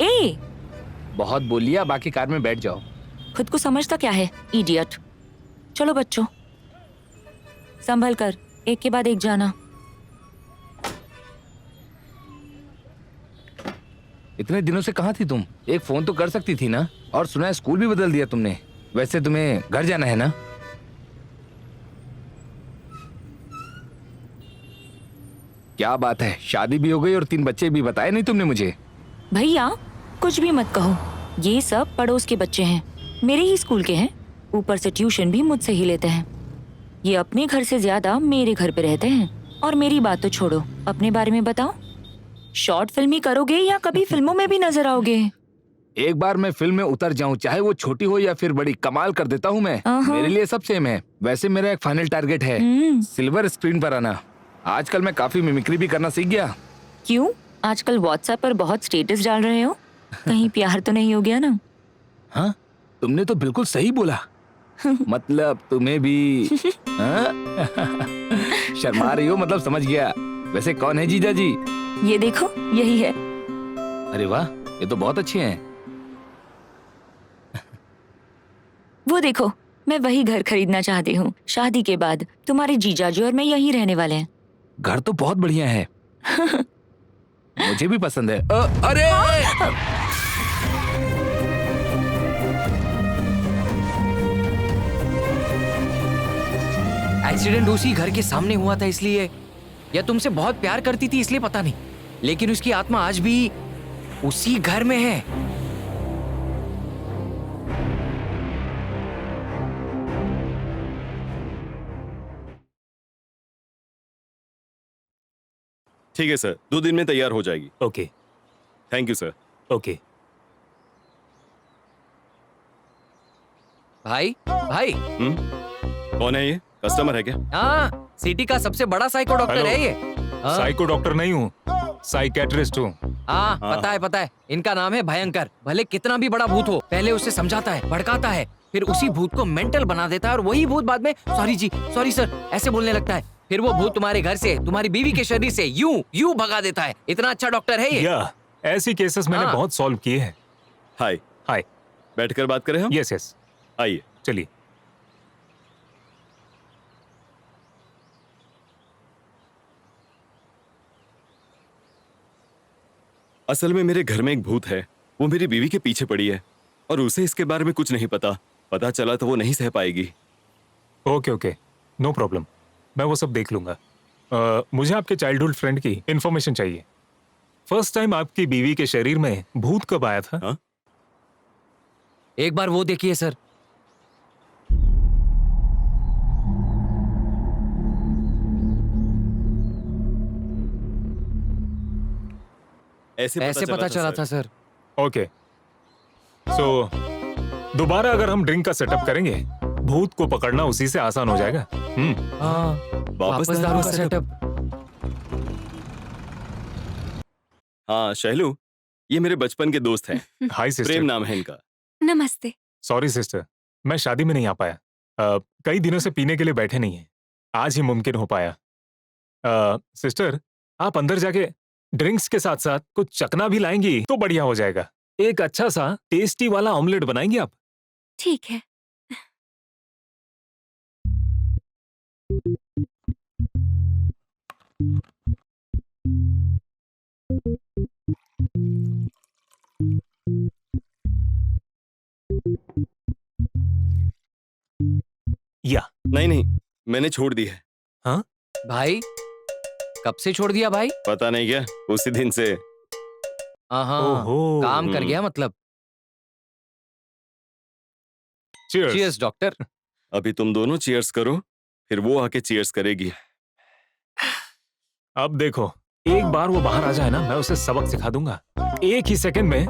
ए बहुत बोलिया, बाकी कार में बैठ जाओ। खुद को समझता क्या है इडियट। चलो बच्चों संभल कर, एक के बाद एक जाना। इतने दिनों से कहाँ थी तुम? एक फोन तो कर सकती थी ना। और सुना है स्कूल भी बदल दिया तुमने। वैसे तुम्हें घर जाना है ना? क्या बात है, शादी भी हो गई और 3 बच्चे भी। बताए नहीं तुमने मुझे। भैया कुछ भी मत कहो, ये सब पड़ोस के बच्चे हैं, मेरे ही स्कूल के हैं। ऊपर से ट्यूशन भी मुझसे ही लेते हैं। ये अपने घर से ज्यादा मेरे घर पे रहते हैं। और मेरी बात तो छोड़ो, अपने बारे में बताओ। शॉर्ट फिल्म ही करोगे या कभी फिल्मों में भी नजर आओगे? एक बार मैं फिल्म में उतर जाऊं, चाहे वो छोटी हो या फिर बड़ी, कमाल कर देता हूं मैं। मेरे लिए सब सेम है। वैसे मेरा एक फाइनल टारगेट है, सिल्वर स्क्रीन पर आना। आजकल मैं काफी मिमिक्री भी करना सीख गया। क्यों? आजकल व्हाट्सएप पर बहुत स्टेटस डाल रहे हो, कहीं प्यार तो नहीं हो गया ना? हाँ, तुमने तो बिल्कुल सही बोला। मतलब तुम्हें भी शर्मा रही हो, मतलब समझ गया। वैसे कौन है जीजा जी? ये देखो, यही है। अरे वाह, ये तो बहुत अच्छे हैं। वो देखो, मैं वही घर खरीदना चाहती हूँ। शादी के बाद तुम्हारे जीजाजी और मैं यहीं रहने वाले हैं। घर तो बहुत बढ़िया है। मुझे भी पसंद है। अरे एक्सीडेंट उसी घर के सामने हुआ था इसलिए, या तुमसे बहुत प्यार करती थी इसलिए पता नहीं, लेकिन उसकी आत्मा आज भी उसी घर में है। ठीक है सर, 2 दिन में तैयार हो जाएगी। Okay. Thank you sir. Okay. भाई भाई। कौन है ये? कस्टमर है क्या? हाँ, सिटी का सबसे बड़ा साइको डॉक्टर है ये। हाँ। साइको डॉक्टर नहीं हूँ, साइकेट्रिस्ट हूँ। हाँ पता है। इनका नाम है भयंकर। भले कितना भी बड़ा भूत हो, पहले उसे समझाता है, भड़काता है, फिर उसी भूत को मेंटल बना देता है और वही भूत बाद में सॉरी सर ऐसे बोलने लगता है। फिर वो भूत तुम्हारे घर से, तुम्हारी बीवी के शरीर से यूं भगा देता है। इतना अच्छा डॉक्टर है ये। या, ऐसी केसेस मैंने बहुत सॉल्व किए हैं। हाय। हाय। बैठकर बात करें हम? यस। आइए। चलिए। असल में मेरे घर में एक भूत है, वो मेरी बीवी के पीछे पड़ी है और उसे इसके बारे में कुछ नहीं पता चला तो वो नहीं सह पाएगी। ओके, नो प्रॉब्लम, मैं वो सब देख लूंगा। मुझे आपके चाइल्डहुड फ्रेंड की इंफॉर्मेशन चाहिए। फर्स्ट टाइम आपकी बीवी के शरीर में भूत कब आया था? हा? एक बार वो देखिए सर। ऐसे पता चला था सर। ओके, सो दोबारा अगर हम ड्रिंक का सेटअप करेंगे, भूत को पकड़ना उसी से आसान हो जाएगा। वापस दारू का सेटअप। हाँ शैलू, ये मेरे बचपन के दोस्त हैं। हाय सिस्टर। प्रेम नाम है इनका। नमस्ते। सॉरी सिस्टर, मैं शादी में नहीं आ पाया। कई दिनों से पीने के लिए बैठे नहीं हैं। आज ही मुमकिन हो पाया। सिस्टर, आप अंदर जाके ड्रिंक्स के साथ साथ कुछ चखना भी लाएंगी तो बढ़िया हो जाएगा। एक अच्छा सा टेस्टी वाला ऑमलेट बनाएंगी आप? ठीक है। या नहीं, मैंने छोड़ दी है। हाँ भाई, कब से छोड़ दिया भाई? पता नहीं क्या, उसी दिन से। हाँ, ओहो। काम कर गया मतलब। Cheers। Cheers doctor. अभी तुम दोनों चीयर्स करो, फिर वो आके चीयर्स करेगी। अब देखो, एक बार वो बाहर आ जाए ना, मैं उसे सबक सिखा दूंगा। एक ही सेकंड में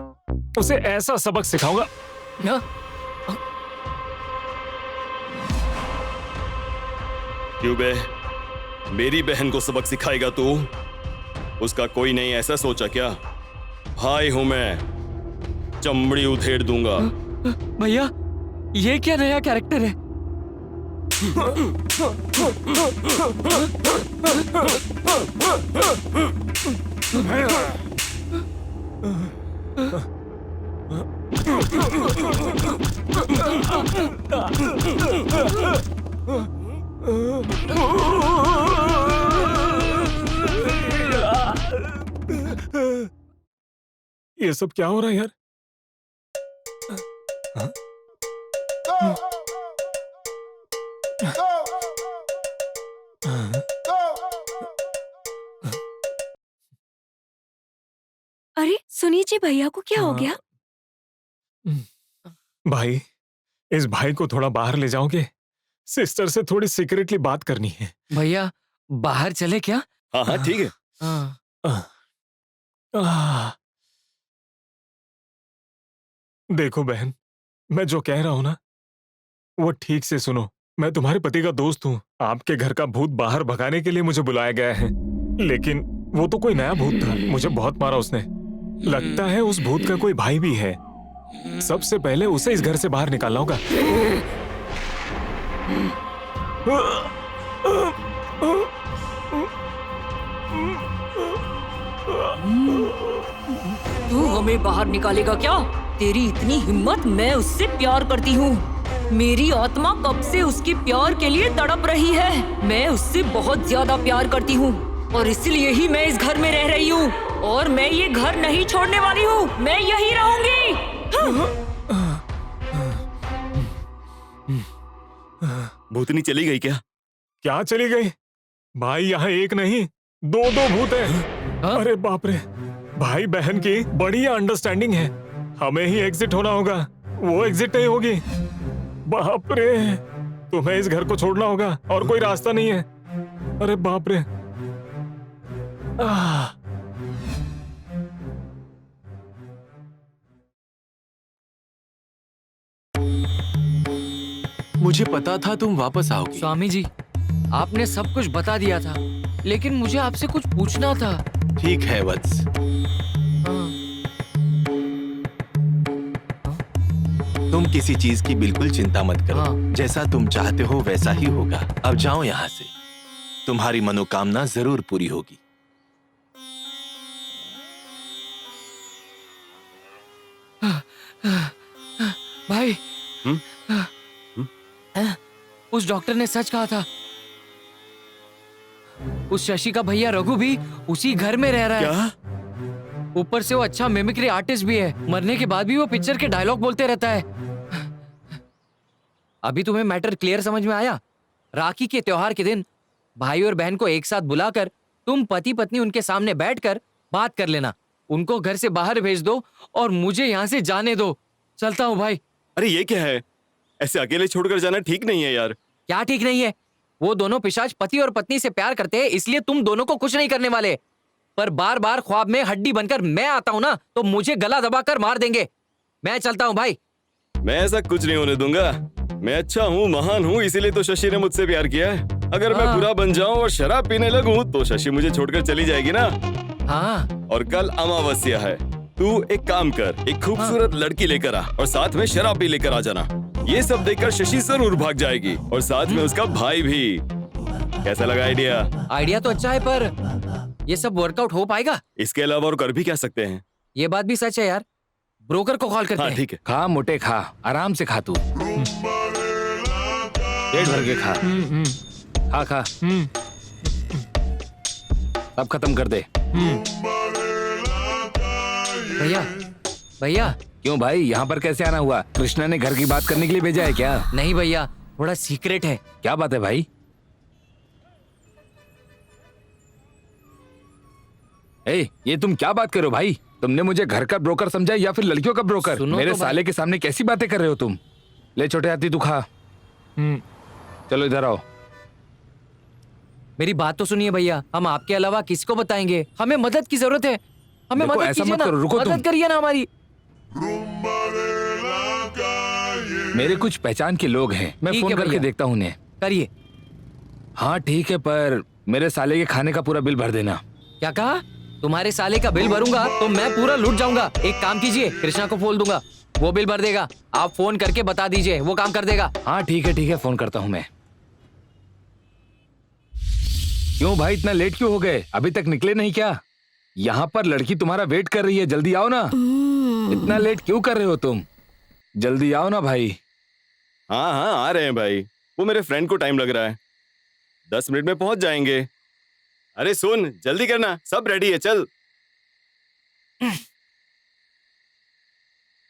उसे ऐसा सबक सिखाऊंगा। क्यों बे, मेरी बहन को सबक सिखाएगा तू? उसका कोई नहीं ऐसा सोचा क्या? भाई हूं मैं, चमड़ी उधेड़ दूंगा। भैया, ये क्या नया कैरेक्टर है? ये सब क्या हो रहा है यार? हाँ? अरे सुनिए जी, भैया को क्या हो गया? भाई, इस भाई को थोड़ा बाहर ले जाओगे? सिस्टर से थोड़ी सीक्रेटली बात करनी है। भैया, बाहर चले क्या? हाँ, ठीक है। देखो बहन, मैं जो कह रहा हूं ना, वो ठीक से सुनो। मैं तुम्हारे पति का दोस्त हूँ। आपके घर का भूत बाहर भगाने के लिए मुझे बुलाया गया है, लेकिन वो तो कोई नया भूत था। मुझे बहुत मारा उसने। लगता है उस भूत का कोई भाई भी है। सबसे पहले उसे इस घर से बाहर निकालना होगा। तू हमें बाहर निकालेगा क्या? तेरी इतनी हिम्मत? मैं उससे प्यार करती हूँ। मेरी आत्मा कब से उसके प्यार के लिए तड़प रही है। मैं उससे बहुत ज्यादा प्यार करती हूँ और इसलिए ही मैं इस घर में रह रही हूँ और मैं ये घर नहीं छोड़ने वाली हूँ। मैं यही रहूंगी। भूतनी चली गई क्या? क्या चली गई? भाई, यहाँ एक नहीं, दो भूत हैं। अरे बाप रे, भाई बहन की बड़ी अंडरस्टैंडिंग है। हमें ही एग्जिट होना होगा, वो एग्जिट नहीं होगी। बाप रे, तुम्हें इस घर को छोड़ना होगा और कोई रास्ता नहीं है। अरे बाप रे। मुझे पता था तुम वापस आओगे। स्वामी जी, आपने सब कुछ बता दिया था, लेकिन मुझे आपसे कुछ पूछना था। ठीक है वत्स। तुम किसी चीज की बिल्कुल चिंता मत करो। जैसा तुम चाहते हो वैसा ही होगा। अब जाओ यहाँ से, तुम्हारी मनोकामना जरूर पूरी होगी। भाई, उस डॉक्टर ने सच कहा था। उस शशि का भैया रघु भी उसी घर में रह रहा है। क्या? ऊपर से वो अच्छा मिमिक्री आर्टिस्ट भी है। मरने के बाद भी वो पिक्चर के डायलॉग बोलते रहता है। अभी तुम्हें मैटर क्लियर समझ में आया? राखी के त्योहार के दिन भाई और बहन को एक साथ बुलाकर तुम पति पत्नी उनके सामने बैठकर बात कर लेना। उनको घर से बाहर भेज दो और मुझे यहाँ से जाने दो। चलता हूँ भाई। अरे ये क्या है? ऐसे अकेले छोड़कर जाना ठीक नहीं है यार। क्या ठीक नहीं है? वो दोनों पिशाच पति और पत्नी से प्यार करते हैं, इसलिए तुम दोनों को कुछ नहीं करने वाले। पर बार बार ख्वाब में हड्डी बनकर मैं आता हूँ ना, तो मुझे गला दबाकर मार देंगे। मैं चलता हूँ भाई। मैं ऐसा कुछ नहीं होने दूंगा। मैं अच्छा हूँ, महान हूँ, इसीलिए तो शशि ने मुझसे प्यार किया है। अगर मैं बुरा बन जाऊँ और शराब पीने लगूं तो शशि मुझे छोड़कर चली जाएगी ना। हाँ। और कल अमावस्या है, तू एक काम कर, एक खूबसूरत लड़की लेकर आ और साथ में शराब भी लेकर आ जाना। ये सब देखकर शशि जरूर भाग जाएगी और साथ में उसका भाई भी। कैसा लगा आइडिया? आइडिया तो अच्छा है, पर ये सब वर्कआउट हो पाएगा? इसके अलावा और कर भी क्या सकते हैं? ये बात भी सच है यार। ब्रोकर को कॉल करते हैं। ठीक है। खा मोटे खा, आराम से खा तू, पेट भर के खा। खा खा, सब खत्म कर दे। भैया भैया। क्यों भाई, यहाँ पर कैसे आना हुआ? कृष्णा ने घर की बात करने के लिए भेजा है क्या? नहीं भैया, थोड़ा सीक्रेट है। क्या बात है भाई? ये तुम क्या बात कर रहे हो भाई? तुमने मुझे घर का ब्रोकर समझा या फिर लड़कियों का ब्रोकर? मेरे साले के सामने कैसी बातें कर रहे हो तुम? ले छोटे हाथी, तू खा। चलो इधर आओ। मेरी बात तो सुनिए भैया, हम आपके अलावा किसको बताएंगे? हमें मदद की जरूरत है, हमें मदद ऐसा कीजिए मत ना, करो, रुको तुम। मदद करिए ना हमारी। मेरे कुछ पहचान के लोग हैं, मैं ठीक फोन है करके भैया। देखता हूँ उन्हें। करिए। हाँ ठीक है, पर मेरे साले के खाने का पूरा बिल भर देना। क्या कहा? तुम्हारे साले का बिल भरूंगा तो मैं पूरा लूट जाऊंगा। एक काम कीजिए, कृष्णा को बोल दूंगा, वो बिल भर देगा। आप फोन करके बता दीजिए, वो काम कर देगा। हाँ ठीक है, फोन करता हूँ मैं। क्यों भाई, इतना लेट क्यों हो गए? अभी तक निकले नहीं क्या? यहाँ पर लड़की तुम्हारा वेट कर रही है, जल्दी आओ ना। इतना लेट क्यों कर रहे हो तुम? जल्दी आओ ना भाई। हाँ हाँ आ रहे हैं भाई, वो मेरे फ्रेंड को टाइम लग रहा है, 10 मिनट में पहुंच जाएंगे। अरे सुन, जल्दी करना, सब रेडी है, चल।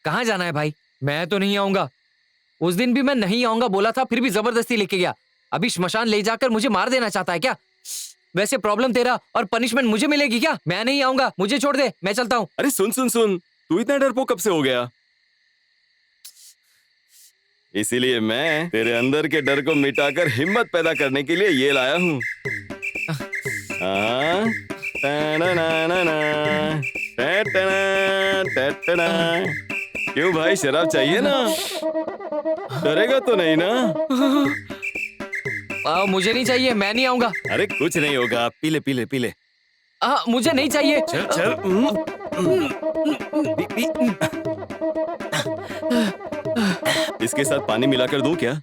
कहाँ जाना है भाई? मैं तो नहीं आऊंगा। उस दिन भी मैं नहीं आऊंगा बोला था, फिर भी जबरदस्ती लेके गया। अभी श्मशान ले जाकर मुझे मार देना चाहता है क्या? वैसे प्रॉब्लम तेरा और पनिशमेंट मुझे मिलेगी क्या? मैं नहीं आऊंगा, मुझे छोड़ दे, मैं चलता हूँ। अरे सुन सुन सुन, तू इतना डरपोक कब से हो गया? इसीलिए मैं तेरे अंदर के डर को मिटाकर हिम्मत पैदा करने के लिए ये लाया हूँ। क्यों भाई, शराब चाहिए ना? डरेगा तो नहीं ना? मुझे नहीं चाहिए, मैं नहीं आऊंगा। अरे कुछ नहीं होगा, पी ले पी ले पी ले। मुझे नहीं चाहिए। चल चल। इसके साथ पानी मिलाकर दूं क्या?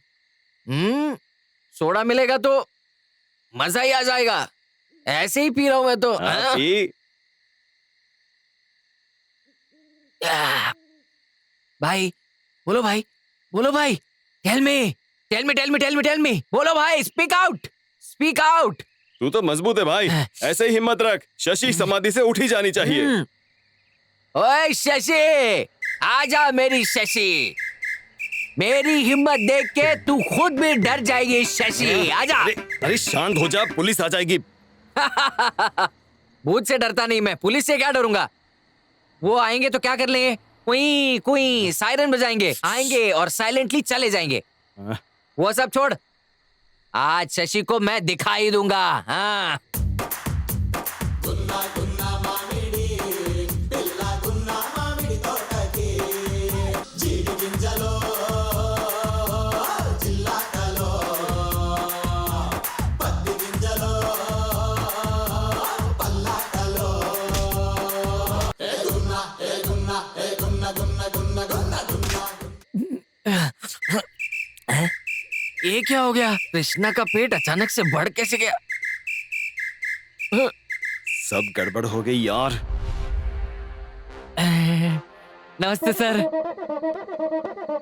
सोडा मिलेगा तो मजा ही आ जाएगा। ऐसे ही पी रहा हूं मैं तो। पी। भाई बोलो, भाई बोलो, भाई tell me tell me tell me tell me tell me, बोलो भाई, स्पीक आउट स्पीक आउट। तू तो मजबूत है भाई, ऐसे ही हिम्मत रख। शशि समाधि से उठी जानी चाहिए। ओए शशि, आजा मेरी शशि, मेरी हिम्मत देख के तू खुद भी डर जाएगी शशि, आजा। अरे शांत हो जा, पुलिस आ जाएगी। भूत से डरता नहीं मैं, पुलिस से क्या डरूंगा? वो आएंगे तो क्या कर लेंगे? कुई कुई सायरन बजाएंगे, आएंगे और साइलेंटली चले जाएंगे। वो सब छोड़, आज शशि को मैं दिखाई दूंगा। हाँ ये क्या हो गया? कृष्णा का पेट अचानक से बढ़ कैसे गया? सब गड़बड़ हो गई यार। नमस्ते सर।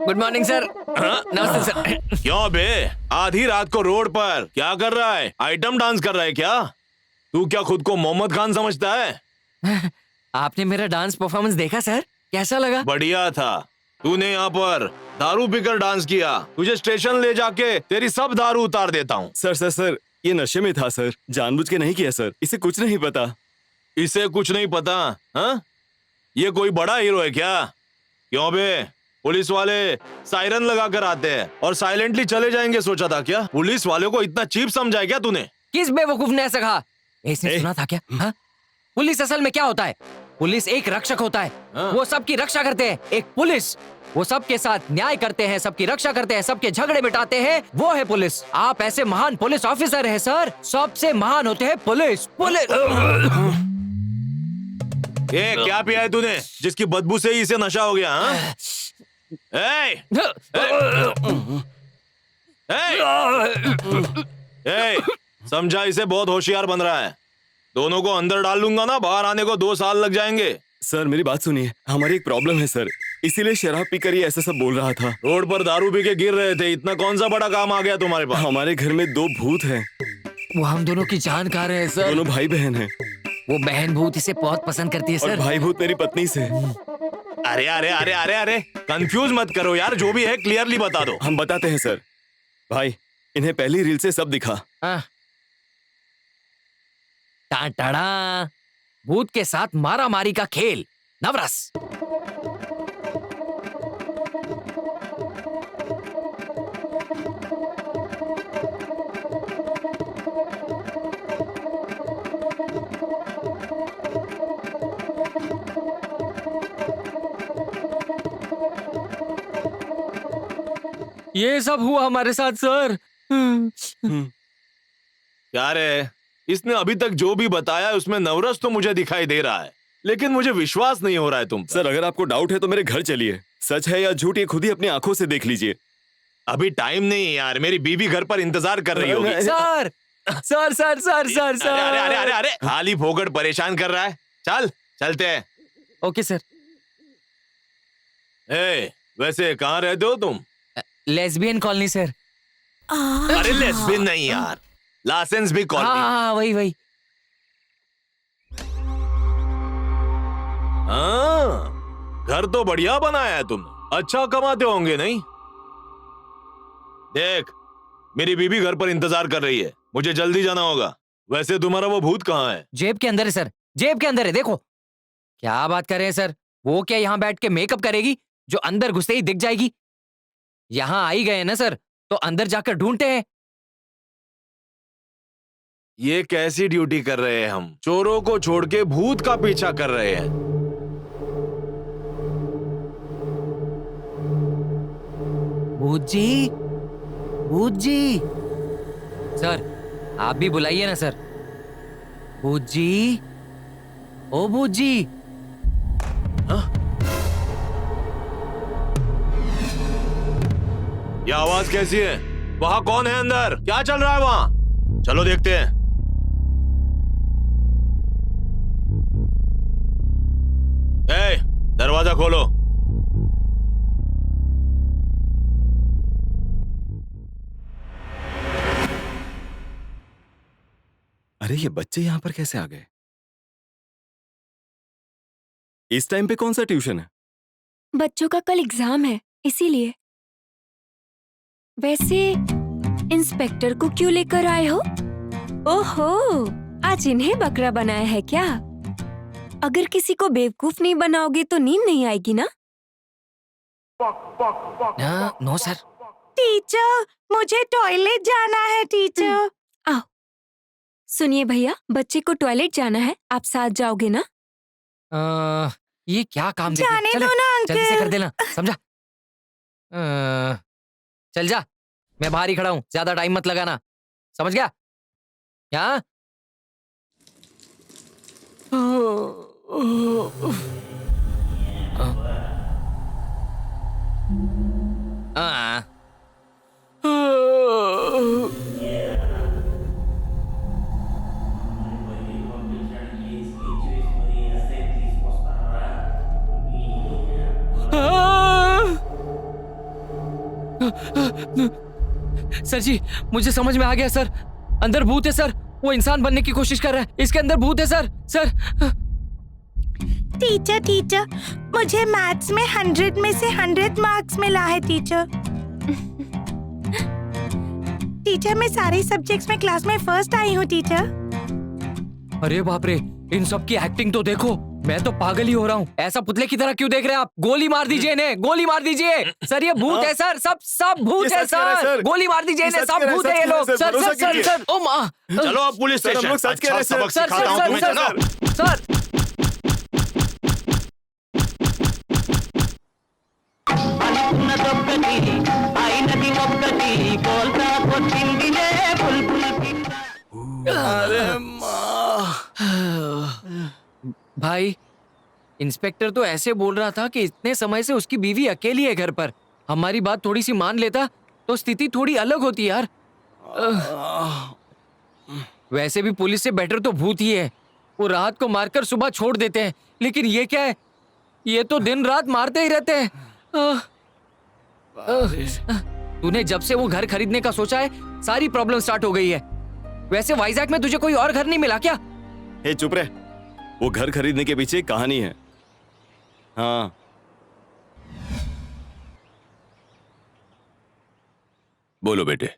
Good morning sir. नमस्ते सर। क्यों बे, आधी रात को रोड पर क्या कर रहा है? आइटम डांस कर रहा है क्या? तू क्या खुद को मोहम्मद खान समझता है? आपने मेरा डांस परफॉर्मेंस देखा सर? कैसा लगा? बढ़िया था। तूने यहाँ पर दारू पीकर डांस किया, तुझे स्टेशन ले जाके तेरी सब दारू उतार देता हूँ। सर सर सर, ये नशे में था सर, जानबूझ के नहीं किया सर, इसे कुछ नहीं पता। इसे कुछ नहीं पता? हाँ, ये कोई बड़ा हीरो है क्या? क्यों बे, पुलिस वाले सायरन लगा कर आते हैं और साइलेंटली चले जाएंगे, सोचा था क्या? पुलिस वाले को इतना चीप समझा है क्या तूने? किस बेवकूफ ने ऐसा कहा? इसने सुना था क्या? हाँ? पुलिस असल में क्या होता है? पुलिस एक रक्षक होता है। वो सबकी रक्षा करते हैं। एक पुलिस, वो सबके साथ न्याय करते हैं, सबकी रक्षा करते हैं, सबके झगड़े मिटाते हैं, वो है पुलिस। आप ऐसे महान पुलिस ऑफिसर हैं सर, सबसे महान होते हैं पुलिस। पुलिस ये क्या पिया है तूने जिसकी बदबू से ही इसे नशा हो गया? हाँ? समझा, इसे बहुत होशियार बन रहा है। दोनों को अंदर डाल लूंगा ना, बाहर आने को 2 साल लग जाएंगे। सर मेरी बात सुनिए, हमारी एक प्रॉब्लम है सर, इसीलिए शराब पीकर ये ऐसा सब बोल रहा था। रोड पर दारू पी के गिर रहे थे, इतना कौन सा बड़ा काम आ गया तुम्हारे पास? हमारे घर में 2 भूत हैं। वो हम दोनों की जान खा रहे हैं सर। दोनों भाई बहन हैं। वो बहन भूत इसे बहुत पसंद करती है सर। और भाई भूत मेरी पत्नी से। अरे अरे अरे अरे अरे कंफ्यूज मत करो यार, जो भी है क्लियरली बता दो। हम बताते हैं सर। भाई इन्हें पहली रील से सब दिखा। टाटा, भूत के साथ मारा मारी का खेल, नवरस। ये सब हुआ हमारे साथ सर। क्या रे, इसने अभी तक जो भी बताया उसमें नवरस तो मुझे दिखाई दे रहा है, लेकिन मुझे विश्वास नहीं हो रहा है तुम। सर अगर आपको डाउट है तो मेरे घर चलिए, सच है या झूठ ये खुद ही अपनी आंखों से देख लीजिए। अभी टाइम नहीं है यार, मेरी बीवी घर पर इंतजार कर रही होगी। Sir sir sir sir sir sir अरे अरे अरे अरे खाली फोकट परेशान कर रहा है। चल चलते हैं। Okay sir. वैसे कहाँ रहते हो तुम? Lesbian colony sir. अरे लेस्बियन नहीं यार, लासेंस भी कॉलोनी। हाँ वही। हाँ, घर तो बढ़िया बनाया है तुमने, अच्छा कमाते होंगे नहीं? देख, मेरी बीबी घर पर इंतजार कर रही है, मुझे जल्दी जाना होगा। वैसे तुम्हारा वो भूत कहाँ है? जेब के अंदर है सर, जेब के अंदर है। देखो क्या बात कर रहे हैं सर, वो क्या यहाँ बैठ के मेकअप करेगी जो अंदर घुसते ही दिख जाएगी? यहाँ आ ही गए ना सर, तो अंदर जाकर ढूंढते हैं। ये कैसी ड्यूटी कर रहे हैं हम? चोरों को छोड़ के भूत का पीछा कर रहे हैं। भूत जी, भूत जी। सर आप भी बुलाइए ना सर। भूत जी, ओ भूत जी। ये आवाज कैसी है? वहां कौन है अंदर? क्या चल रहा है वहां? चलो देखते हैं। दरवाजा खोलो। अरे ये बच्चे यहाँ पर कैसे आ गए? इस टाइम पे कौन सा ट्यूशन है? बच्चों का कल एग्जाम है, इसीलिए। वैसे इंस्पेक्टर को क्यों लेकर आए हो? ओहो, आज इन्हें बकरा बनाया है क्या? अगर किसी को बेवकूफ नहीं बनाओगे तो नींद नहीं आएगी ना? No sir. टीचर, मुझे टॉयलेट जाना है टीचर। आओ। सुनिए भैया, बच्चे को टॉयलेट जाना है, आप साथ जाओगे ना? ये क्या काम जाने दो ना अंकल। जल्दी से कर देना, समझा? चल जा, मैं बाहर ही खड़ा हूँ, ज्यादा टाइम मत लगाना, समझ गया? क्या? सर जी, मुझे समझ में आ गया सर, अंदर भूत है सर, वो इंसान बनने की कोशिश कर रहा है, इसके अंदर भूत है सर। सर टीचर, मुझे मैथ्स में 100 में से 100 मार्क्स मिला है टीचर। टीचर, मैं सारे सब्जेक्ट्स में क्लास में फर्स्ट आई हूँ टीचर। अरे बाप रे, इन सब की एक्टिंग तो देखो, मैं तो पागल ही हो रहा हूँ। ऐसा पुतले की तरह क्यों देख रहे हैं आप? गोली मार दीजिए इन्हें, गोली मार दीजिए। सर ये भूत है सर, सब भूत है सर, गोली मार दीजिए इन्हें, सब भूत है ये लोग। सर सर सर सर, ओ माँ। चलो अब पुलिस स्टेशन, अच्छा सबक सिखाता हूँ तुम्हें, चलो। सर अरे भाई, इंस्पेक्टर तो ऐसे बोल रहा था कि इतने समय से उसकी बीवी अकेली है घर पर। हमारी बात थोड़ी सी मान लेता तो स्थिति थोड़ी अलग होती यार। वैसे भी पुलिस से बेटर तो भूत ही है। वो रात को मारकर सुबह छोड़ देते हैं, लेकिन ये क्या है, ये तो दिन रात मारते ही रहते हैं। तूने जब से वो घर खरीदने का सोचा है सारी प्रॉब्लम स्टार्ट हो गई है। वैसे वाइजैक में तुझे कोई और घर नहीं मिला क्या? हे चुप रहे, वो घर खरीदने के पीछे एक कहानी है। हाँ, बोलो बेटे।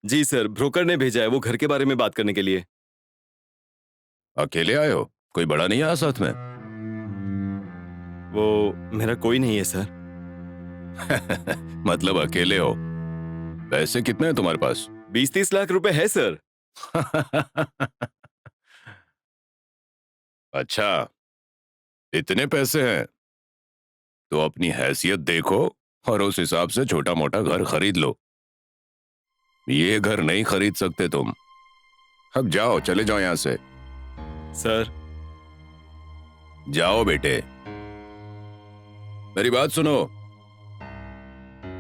जी सर, ब्रोकर ने भेजा है वो घर के बारे में बात करने के लिए। अकेले आए हो? कोई बड़ा नहीं आया साथ में? वो मेरा कोई नहीं है सर। मतलब अकेले हो। पैसे कितने हैं तुम्हारे पास? 20-30 लाख रुपए है सर। अच्छा, इतने पैसे हैं तो अपनी हैसियत देखो और उस हिसाब से छोटा मोटा घर खरीद लो। ये घर नहीं खरीद सकते तुम। अब जाओ, चले जाओ यहां से। सर जाओ बेटे, मेरी बात सुनो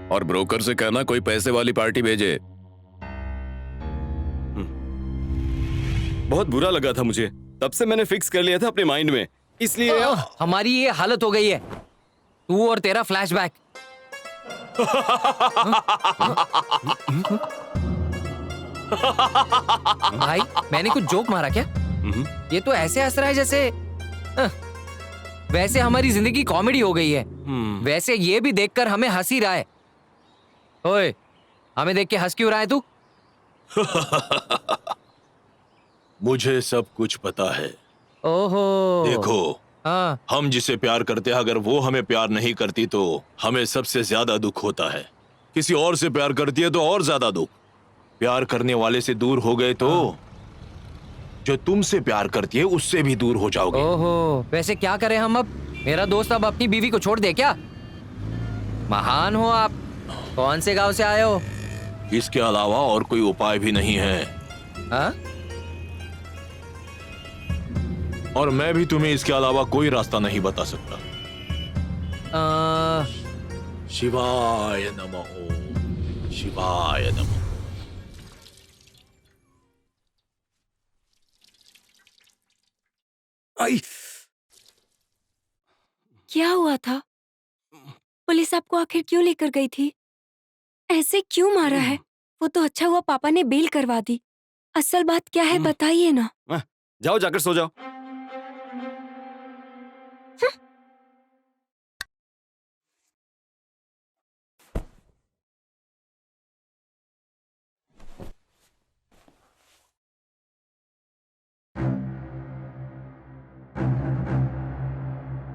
और ब्रोकर से कहना कोई पैसे वाली पार्टी भेजे। बहुत बुरा लगा था मुझे, तब से मैंने फिक्स कर लिया था अपने माइंड में, इसलिए हमारी ये हालत हो गई है, तू और तेरा फ्लैशबैक। भाई मैंने कुछ जोक मारा क्या? ये तो ऐसे हंस रहा है जैसे वैसे हमारी जिंदगी कॉमेडी हो गई है। वैसे ये भी देखकर हमें हंसी रहा है। ओए, हमें देख के हंस क्यों रहा है तू? मुझे सब कुछ पता है। ओहो, देखो, हाँ, हम जिसे प्यार करते हैं अगर वो हमें प्यार नहीं करती तो हमें सबसे ज्यादा दुख होता है। किसी और से प्यार करती है तो और ज्यादा दुख। प्यार करने वाले से दूर हो गए तो जो तुमसे प्यार करती है उससे भी दूर हो जाओगे। ओहो, वैसे क्या करें हम अब? मेरा दोस्त अब अपनी बीवी को छोड़ दे क्या? महान हो आप। कौन से गांव से आए हो? इसके अलावा और कोई उपाय भी नहीं है। हाँ? और मैं भी तुम्हें इसके अलावा कोई रास्ता नहीं बता सकता। शिवाय नमः, शिवाय नमः। आई, क्या हुआ था? पुलिस आपको आखिर क्यों लेकर गई थी? ऐसे क्यों मारा है? वो तो अच्छा हुआ पापा ने बेल करवा दी। असल बात क्या है बताइए ना। जाओ, जाकर सो जाओ।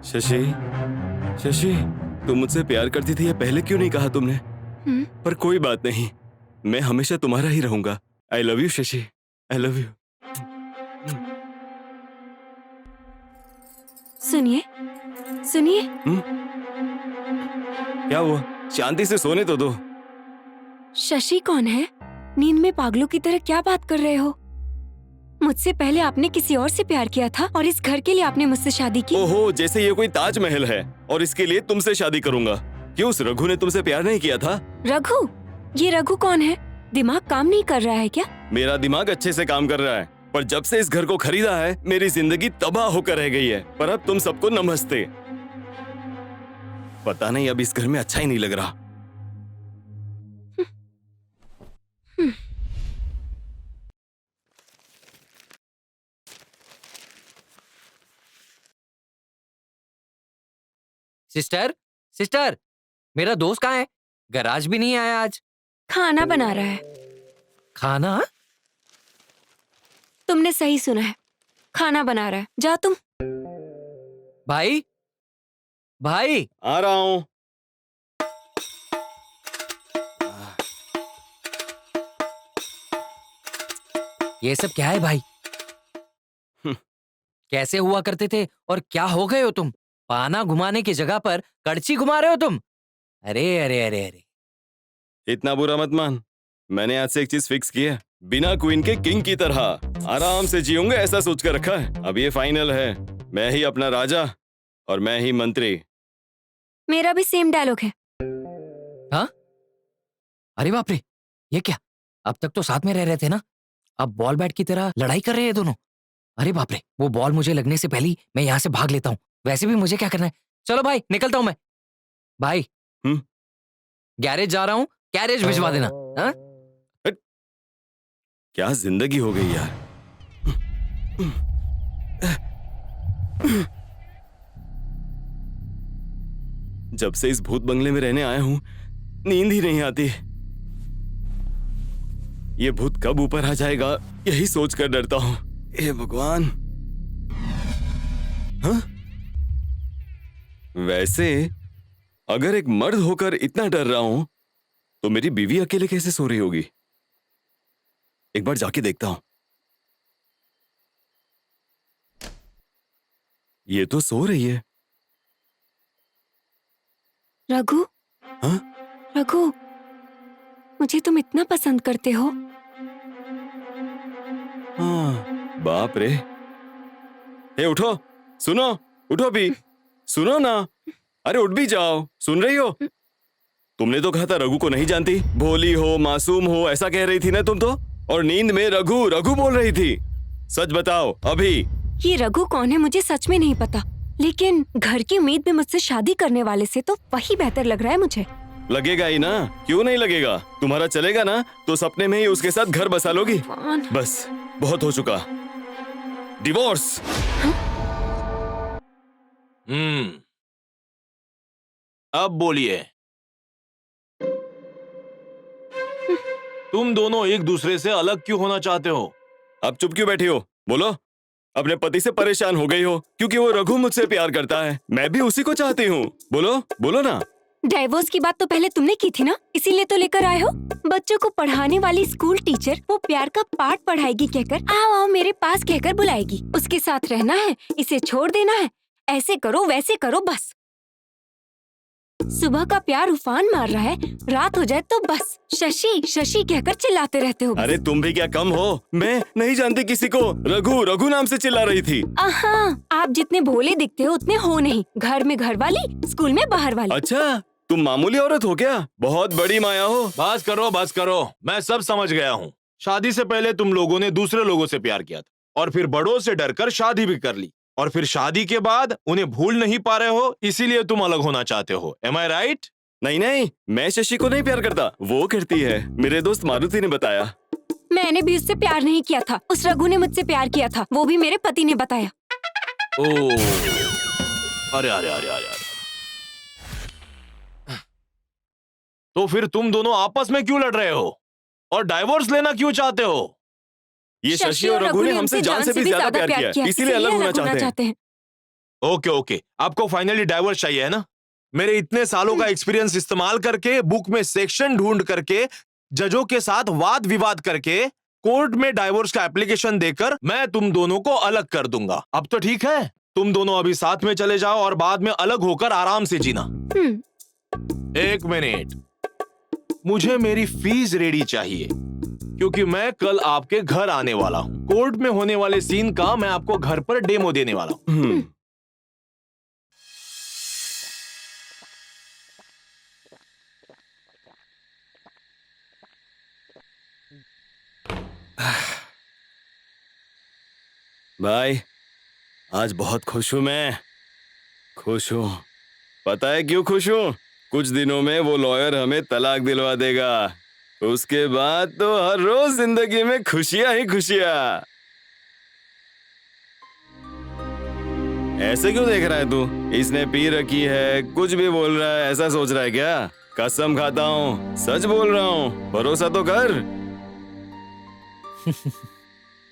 शशि, शशि, तुम मुझसे प्यार करती थी, ये पहले क्यों नहीं कहा तुमने? पर कोई बात नहीं, मैं हमेशा तुम्हारा ही रहूंगा। I love you Shashi, I love you. सुनिए, सुनिए। क्या हुआ? शांति से सोने तो दो। शशि कौन है? नींद में पागलों की तरह क्या बात कर रहे हो? मुझसे पहले आपने किसी और से प्यार किया था और इस घर के लिए आपने मुझसे शादी की। ओहो, जैसे ये कोई ताजमहल है और इसके लिए तुमसे शादी करूंगा। क्यों, उस रघु ने तुमसे प्यार नहीं किया था? रघु? ये रघु कौन है? दिमाग काम नहीं कर रहा है क्या? मेरा दिमाग अच्छे से काम कर रहा है, पर जब से इस घर को खरीदा है मेरी जिंदगी तबाह होकर रह गई है। पर अब तुम सबको नमस्ते। पता नहीं अब इस घर में अच्छा ही नहीं लग रहा। सिस्टर, सिस्टर, मेरा दोस्त कहाँ है? गैराज भी नहीं आया आज। खाना बना रहा है। खाना? तुमने सही सुना है, खाना बना रहा है। जा तुम। भाई, भाई, आ रहा हूं। ये सब क्या है भाई? कैसे हुआ करते थे और क्या हो गए हो तुम? पाना घुमाने की जगह पर कड़छी घुमा रहे हो तुम। अरे अरे अरे अरे, इतना बुरा मत मान। मैंने आज से एक चीज फिक्स की है, बिना क्वीन के किंग की तरह आराम से जीऊंगा, ऐसा सोच कर रखा है। अब ये फाइनल है, मैं ही अपना राजा और मैं ही मंत्री। मेरा भी सेम डायलॉग है। हाँ? अरे बाप रे, ये क्या? अब तक तो साथ में रह रहे थे ना, अब बॉल बैट की तरह लड़ाई कर रहे हैं दोनों। अरे बाप रे, वो बॉल मुझे लगने से पहले ही मैं यहाँ से भाग लेता हूँ। वैसे भी मुझे क्या करना है। चलो भाई, निकलता हूँ मैं। भाई, गैरेज जा रहा हूँ, कैरेज भिजवा देना। हाँ? क्या जिंदगी हो गई यार। जब से इस भूत बंगले में रहने आया हूं, नींद ही नहीं आती। ये भूत कब ऊपर आ जाएगा, यही सोचकर डरता हूं। हे भगवान। हाँ? वैसे अगर एक मर्द होकर इतना डर रहा हूं, तो मेरी बीवी अकेले कैसे सो रही होगी? एक बार जाके देखता हूं। ये तो सो रही है। रघु, हाँ? रघु, मुझे तुम इतना पसंद करते हो। हाँ, बाप रे। हे उठो, सुनो, उठो भी, सुनो ना। अरे उठ भी जाओ, सुन रही हो? तुमने तो कहा था रघु को नहीं जानती, भोली हो, मासूम हो, ऐसा कह रही थी ना तुम तो। और नींद में रघु रघु बोल रही थी। सच बताओ अभी। ये रघु कौन है मुझे सच में नहीं पता, लेकिन घर की उम्मीद में मुझसे शादी करने वाले से तो वही बेहतर लग रहा है मुझे। लगेगा ही ना, क्यों नहीं लगेगा? तुम्हारा चलेगा ना तो सपने में ही उसके साथ घर बसा लोगी। बस बहुत हो चुका, डिवोर्स। अब बोलिए, तुम दोनों एक दूसरे से अलग क्यों होना चाहते हो? अब चुप क्यों बैठी हो? बोलो। अपने पति से परेशान हो गई हो क्योंकि वो रघु मुझसे प्यार करता है, मैं भी उसी को चाहती हूँ। बोलो, बोलो ना। डाइवोर्स की बात तो पहले तुमने की थी ना, इसीलिए तो लेकर आए हो। बच्चों को पढ़ाने वाली स्कूल टीचर वो प्यार का पाठ पढ़ाएगी कहकर आओ आओ मेरे पास कहकर बुलाएगी। उसके साथ रहना है, इसे छोड़ देना है, ऐसे करो वैसे करो बस। सुबह का प्यार उफान मार रहा है, रात हो जाए तो बस शशि शशि कहकर चिल्लाते रहते हो। अरे तुम भी क्या कम हो? मैं नहीं जानती किसी को, रघु रघु नाम से चिल्ला रही थी। आप जितने भोले दिखते हो उतने हो नहीं। घर में घर वाली, स्कूल में बाहर वाली। अच्छा, तुम मामूली औरत हो क्या? बहुत बड़ी माया हो। बस करो, बस करो, मैं सब समझ गया हूँ। शादी से पहले तुम लोगों ने दूसरे लोगों से प्यार किया था, और फिर बड़ों से डरकर शादी भी कर ली, और फिर शादी के बाद उन्हें भूल नहीं पा रहे हो, इसीलिए तुम अलग होना चाहते हो। Am I right? नहीं नहीं, मैं शशि को नहीं प्यार करता, वो करती है। मेरे दोस्त मारुति ने बताया। मैंने भी उससे प्यार नहीं किया था, उस रघु ने मुझसे प्यार किया था, वो भी मेरे पति ने बताया। अरे अरे अरे अरे, तो फिर तुम दोनों आपस में क्यों लड़ रहे हो और डाइवोर्स लेना क्यों चाहते हो? ये शशि और रघु ने हमसे जान से भी ज्यादा प्यार किया, इसीलिए अलग होना चाहते हैं। ओके ओके, आपको फाइनली डाइवोर्स चाहिए है ना? मेरे इतने सालों का एक्सपीरियंस इस्तेमाल करके, बुक में सेक्शन ढूंढ करके, जजों के साथ वाद विवाद करके, कोर्ट में डाइवोर्स का एप्लीकेशन देकर मैं तुम दोनों को अलग कर दूंगा। अब तो ठीक है, तुम दोनों अभी साथ में चले जाओ और बाद में अलग होकर आराम से जीना। एक मिनट, मुझे मेरी फीस रेडी चाहिए, क्योंकि मैं कल आपके घर आने वाला हूं। कोर्ट में होने वाले सीन का मैं आपको घर पर डेमो देने वाला हूं। भाई, आज बहुत खुश हूं मैं, खुश हूं। पता है क्यों खुश हूं? कुछ दिनों में वो लॉयर हमें तलाक दिलवा देगा, उसके बाद तो हर रोज जिंदगी में खुशियां ही खुशियां। ऐसे क्यों देख रहा है तू? इसने पी रखी है, कुछ भी बोल रहा है, ऐसा सोच रहा है क्या? कसम खाता हूँ, सच बोल रहा हूँ, भरोसा तो कर।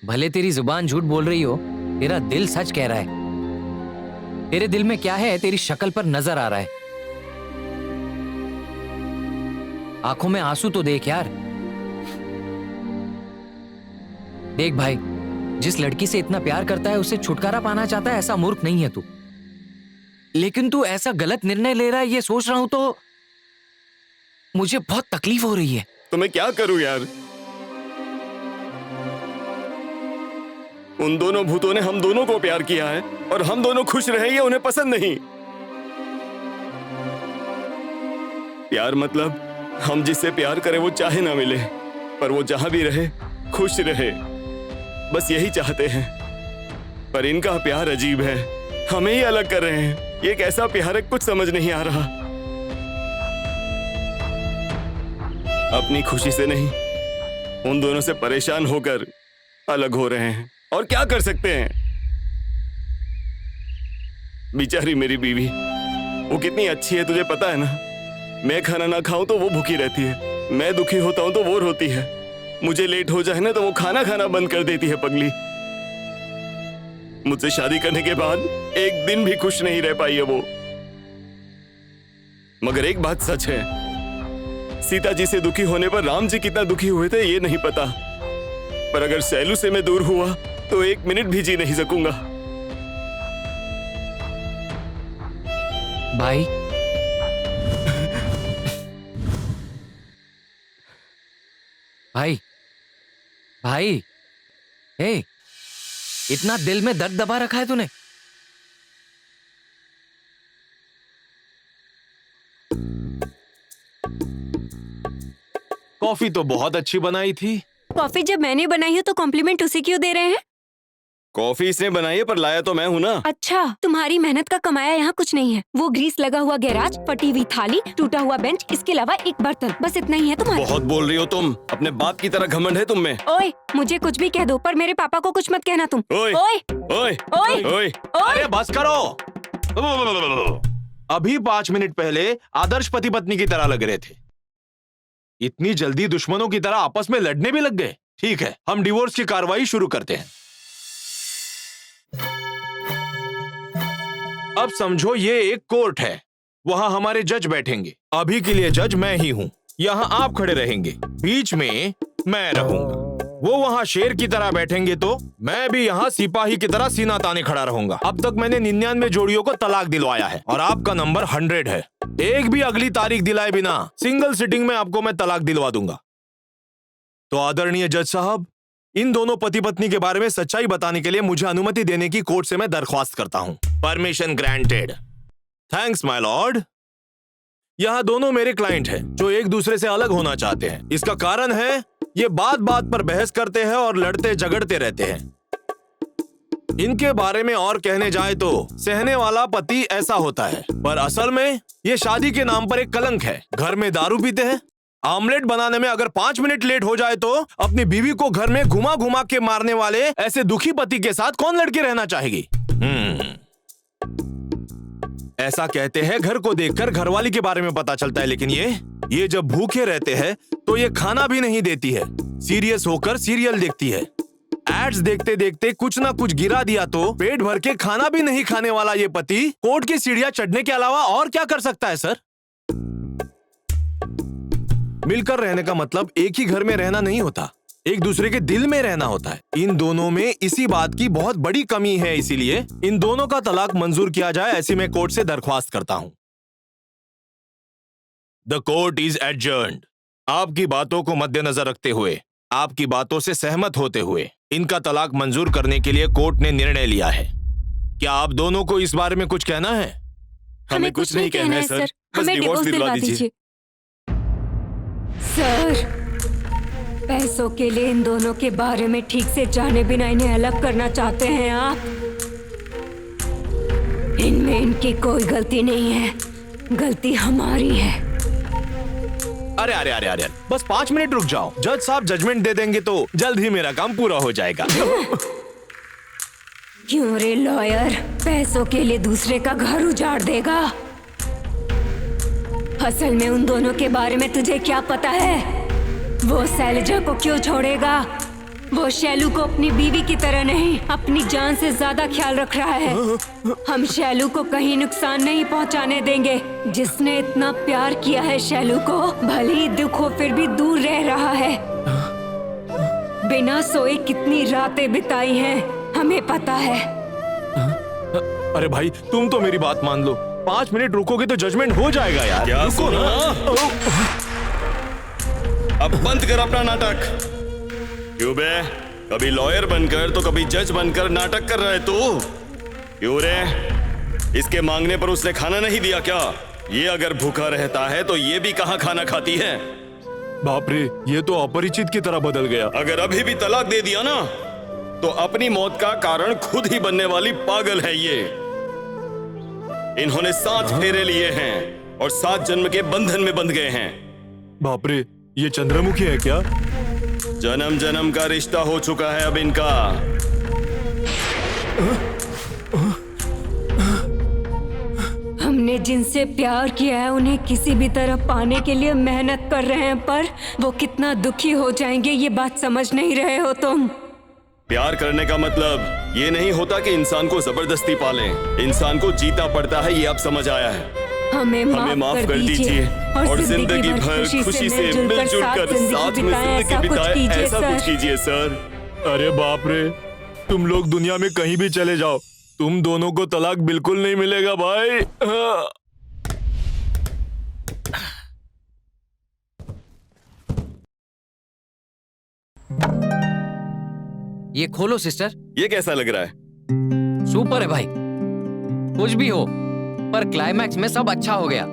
भले तेरी जुबान झूठ बोल रही हो, तेरा दिल सच कह रहा है। तेरे दिल में क्या है तेरी शक्ल पर नजर आ रहा है। आंखों में आंसू तो देख यार। देख भाई, जिस लड़की से इतना प्यार करता है उससे छुटकारा पाना चाहता है, ऐसा मूर्ख नहीं है तू। लेकिन तू ऐसा गलत निर्णय ले रहा है, ये सोच रहा हूं तो मुझे बहुत तकलीफ हो रही है। तो मैं क्या करूं यार? उन दोनों भूतों ने हम दोनों को प्यार किया है और हम दोनों खुश रहे ये उन्हें पसंद नहीं। प्यार मतलब हम जिससे प्यार करें वो चाहे ना मिले, पर वो जहां भी रहे खुश रहे, बस यही चाहते हैं। पर इनका प्यार अजीब है, हमें ही अलग कर रहे हैं। ये कैसा प्यार है कुछ समझ नहीं आ रहा। अपनी खुशी से नहीं, उन दोनों से परेशान होकर अलग हो रहे हैं। और क्या कर सकते हैं? बेचारी मेरी बीवी, वो कितनी अच्छी है तुझे पता है ना। मैं खाना ना खाऊं तो वो भूखी रहती है, मैं दुखी होता हूं तो वो रोती है, मुझे लेट हो जाए ना तो वो खाना खाना बंद कर देती है। पगली, मुझसे शादी करने के बाद एक दिन भी खुश नहीं रह पाई है वो। मगर एक बात सच है, सीता जी से दुखी होने पर राम जी कितना दुखी हुए थे ये नहीं पता। पर अगर सैलू से मैं दूर हुआ तो एक मिनट भी जी नहीं सकूंगा। भाई, भाई, भाई, हे, इतना दिल में दर्द दबा रखा है तूने? कॉफी तो बहुत अच्छी बनाई थी। कॉफी जब मैंने बनाई है तो कॉम्प्लीमेंट उसे क्यों दे रहे हैं? कॉफी इसने बनाई है पर लाया तो मैं हूं ना। अच्छा, तुम्हारी मेहनत का कमाया यहाँ कुछ नहीं है। वो ग्रीस लगा हुआ गैराज, फटी हुई थाली, टूटा हुआ बेंच, इसके अलावा एक बर्तन, बस इतना ही है तुम्हारा। बहुत बोल रही हो तुम, अपने बाप की तरह घमंड है तुम में। ओए, मुझे कुछ भी कह दो पर मेरे पापा को कुछ मत कहना तुम। ओए, ओए, ओए, ओए, ओए। अरे बस करो। अभी 5 मिनट पहले आदर्श पति पत्नी की तरह लग रहे थे, इतनी जल्दी दुश्मनों की तरह आपस में लड़ने भी लग गए। ठीक है, हम डिवोर्स की कार्रवाई शुरू करते हैं। अब समझो ये एक कोर्ट है, वहां हमारे जज बैठेंगे। अभी के लिए जज मैं ही हूं, यहाँ आप खड़े रहेंगे, बीच में मैं रहूंगा। वो वहां शेर की तरह बैठेंगे तो मैं भी यहाँ सिपाही की तरह सीना ताने खड़ा रहूंगा। अब तक मैंने 99 जोड़ियों को तलाक दिलवाया है और आपका नंबर 100 है। एक भी अगली तारीख दिलाए बिना सिंगल सिटिंग में आपको मैं तलाक दिलवा दूंगा। तो आदरणीय जज साहब, इन दोनों पति पत्नी के बारे में सच्चाई बताने के लिए मुझे अनुमति देने की कोर्ट से मैं दरख्वास्त करता हूं। Permission granted. Thanks my Lord. यहाँ दोनों मेरे क्लाइंट हैं जो एक दूसरे से अलग होना चाहते हैं। इसका कारण है ये बात बात पर बहस करते हैं और लड़ते झगड़ते रहते हैं। इनके बारे में और कहने जाए तो सहने वाला पति ऐसा होता है, पर असल में ये शादी के नाम पर एक कलंक है। घर में दारू पीते हैं, आमलेट बनाने में अगर 5 मिनट लेट हो जाए तो अपनी बीवी को घर में घुमा घुमा के मारने वाले ऐसे दुखी पति के साथ कौन लड़की रहना चाहेगी? ऐसा कहते हैं घर को देखकर घरवाली के बारे में पता चलता है, लेकिन ये जब भूखे रहते हैं तो ये खाना भी नहीं देती है, सीरियस होकर सीरियल देखती है। एड्स देखते देखते कुछ ना कुछ गिरा दिया तो पेट भर के खाना भी नहीं खाने वाला ये पति कोर्ट की सीढ़ियां चढ़ने के अलावा और क्या कर सकता है? सर, मिलकर रहने का मतलब एक ही घर में रहना नहीं होता, एक दूसरे के दिल में रहना होता है। इन दोनों में इसी बात की बहुत बड़ी कमी है, इसीलिए इन दोनों का तलाक मंजूर किया जाए, ऐसी मैं कोर्ट से दरख्वास्त करता हूं। The court is adjourned. आपकी बातों को मद्देनजर रखते हुए, आपकी बातों से सहमत होते हुए इनका तलाक मंजूर करने के लिए कोर्ट ने निर्णय लिया है। क्या आप दोनों को इस बारे में कुछ कहना है? हमें कुछ नहीं कहना है सर, बस हमें डिवोर्स दिलवा दीजिए। सर, पैसों के लिए इन दोनों के बारे में ठीक से जाने बिना इन्हें अलग करना चाहते हैं आप? इनमें इनकी कोई गलती नहीं है, गलती हमारी है। अरे अरे अरे अरे, बस 5 मिनट रुक जाओ, जज साहब जजमेंट दे देंगे तो जल्द ही मेरा काम पूरा हो जाएगा। क्यों रे लॉयर, पैसों के लिए दूसरे का घर उजाड़ देगा? असल में उन दोनों के बारे में तुझे क्या पता है? वो शैलजा को क्यों छोड़ेगा? वो शैलू को अपनी बीवी की तरह नहीं, अपनी जान से ज्यादा ख्याल रख रहा है। हम शैलू को कहीं नुकसान नहीं पहुंचाने देंगे। जिसने इतना प्यार किया है शैलू को, भले ही दुख हो फिर भी दूर रह रहा है। बिना सोए कितनी रातें बिताई हैं, हमें पता है। अरे भाई, तुम तो मेरी बात मान लो, 5 मिनट रुकोगे तो जजमेंट हो जाएगा यार। क्या रुको ना। अब बंद कर अपना नाटक। क्यों बे, कभी लॉयर बनकर तो कभी जज बनकर नाटक कर रहा है तू। क्यों रे? इसके मांगने पर उसने खाना नहीं दिया क्या? ये अगर भूखा रहता है तो ये भी कहाँ खाना खाती है? बाप रे, ये तो अपरिचित की तरह बदल गया। अगर अभी भी तलाक दे दिया ना तो अपनी मौत का कारण खुद ही बनने वाली पागल है ये। इन्होंने 7 फेरे लिए हैं और 7 जन्म के बंधन में बंध गए हैं। बाप रे, ये चंद्रमुखी है क्या? जन्म जन्म का रिश्ता हो चुका है अब इनका। हमने जिनसे प्यार किया है उन्हें किसी भी तरह पाने के लिए मेहनत कर रहे हैं, पर वो कितना दुखी हो जाएंगे ये बात समझ नहीं रहे हो तुम। प्यार करने का मतलब ये नहीं होता कि इंसान को जबरदस्ती पालें। इंसान को जीता पड़ता है, ये अब समझ आया है। हमें माफ कर दीजिए और जिंदगी भर खुशी से मिलजुल कर साथ में जिंदगी बिताएं, ऐसा कुछ कीजिए सर। अरे बाप रे, तुम लोग दुनिया में कहीं भी चले जाओ, तुम दोनों को तलाक बिल्कुल नहीं मिलेगा भाई। ये खोलो सिस्टर। ये कैसा लग रहा है? सुपर है भाई। कुछ भी हो, पर क्लाइमैक्स में सब अच्छा हो गया।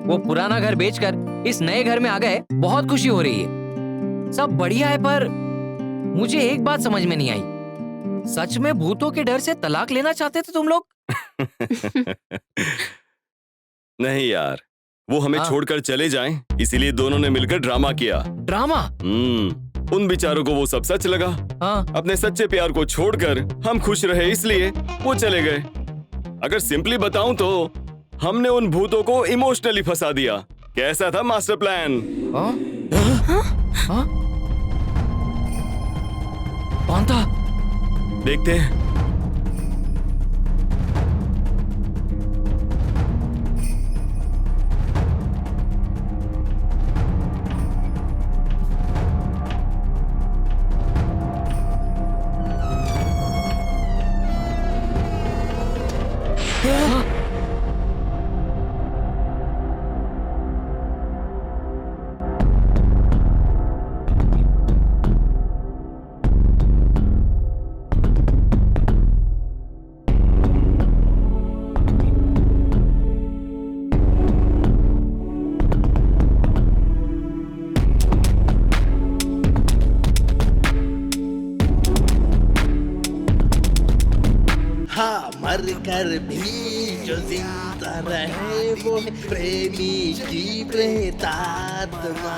वो पुराना घर बेचकर इस नए घर में आ गए, बहुत खुशी हो रही है। सब बढ़िया है, पर मुझे एक बात समझ में नहीं आई। सच में भूतों के डर से तलाक लेना चाहते थे तुम लोग? नहीं यार, वो हमें छोड़कर चले जाएं, इसीलिए दोनों ने मिलकर ड्रामा किया। ड्रामा? उन बेचारों को वो सब सच लगा। अपने सच्चे प्यार को छोड़कर हम खुश रहे इसलिए वो चले गए। अगर सिंपली बताऊं तो हमने उन भूतों को इमोशनली फंसा दिया। कैसा था मास्टर प्लान? कौन था? देखते हैं। मर कर भी जो जिंदा रहे वो प्रेमी की प्रेतात्मा।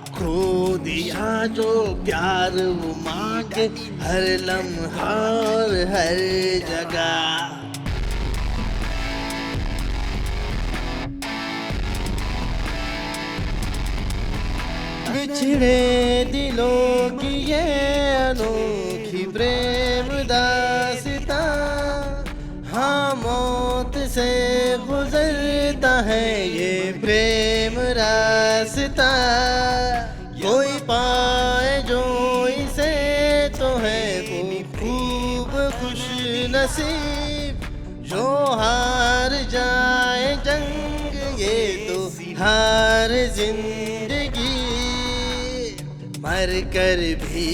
खो दिया जो प्यार वो मांगे हर लम्हा और हर जगह। बिछड़े दिलों की ये अनोखी प्रेम दास्तां, हाँ मौत से गुजरता है ये प्रेम रास्ता। कोई पाए जो इसे तो है वो खूब खुश नसीब। जो हार जाए जंग ये तो हार जिंदगी। मर कर भी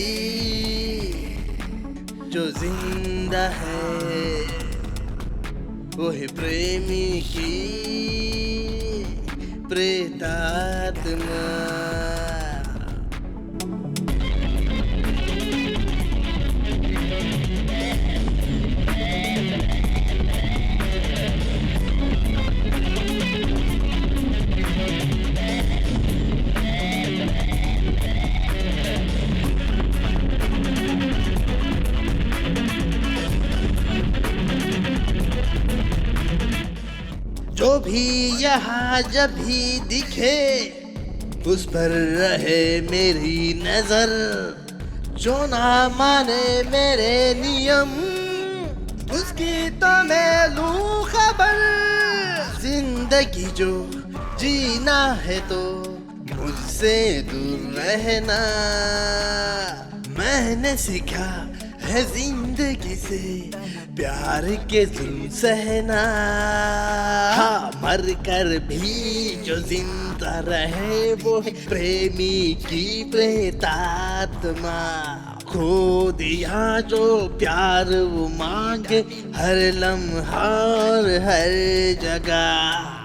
जो जिंदा है वो है प्रेमी की प्रेतात्मा। जो भी यहाँ जब भी दिखे उस पर रहे मेरी नजर। जो ना माने मेरे नियम उसकी तो मैं लूं खबर। जिंदगी जो जीना है तो मुझसे दूर रहना। मैंने सीखा है जिंदगी से प्यार के जुल्म सहना। हाँ मर कर भी जो जिंदा रहे वो है प्रेमी की प्रेतात्मा। खात्मा, खो दिया जो प्यार वो मांगे हर लम्हा और हर जगह।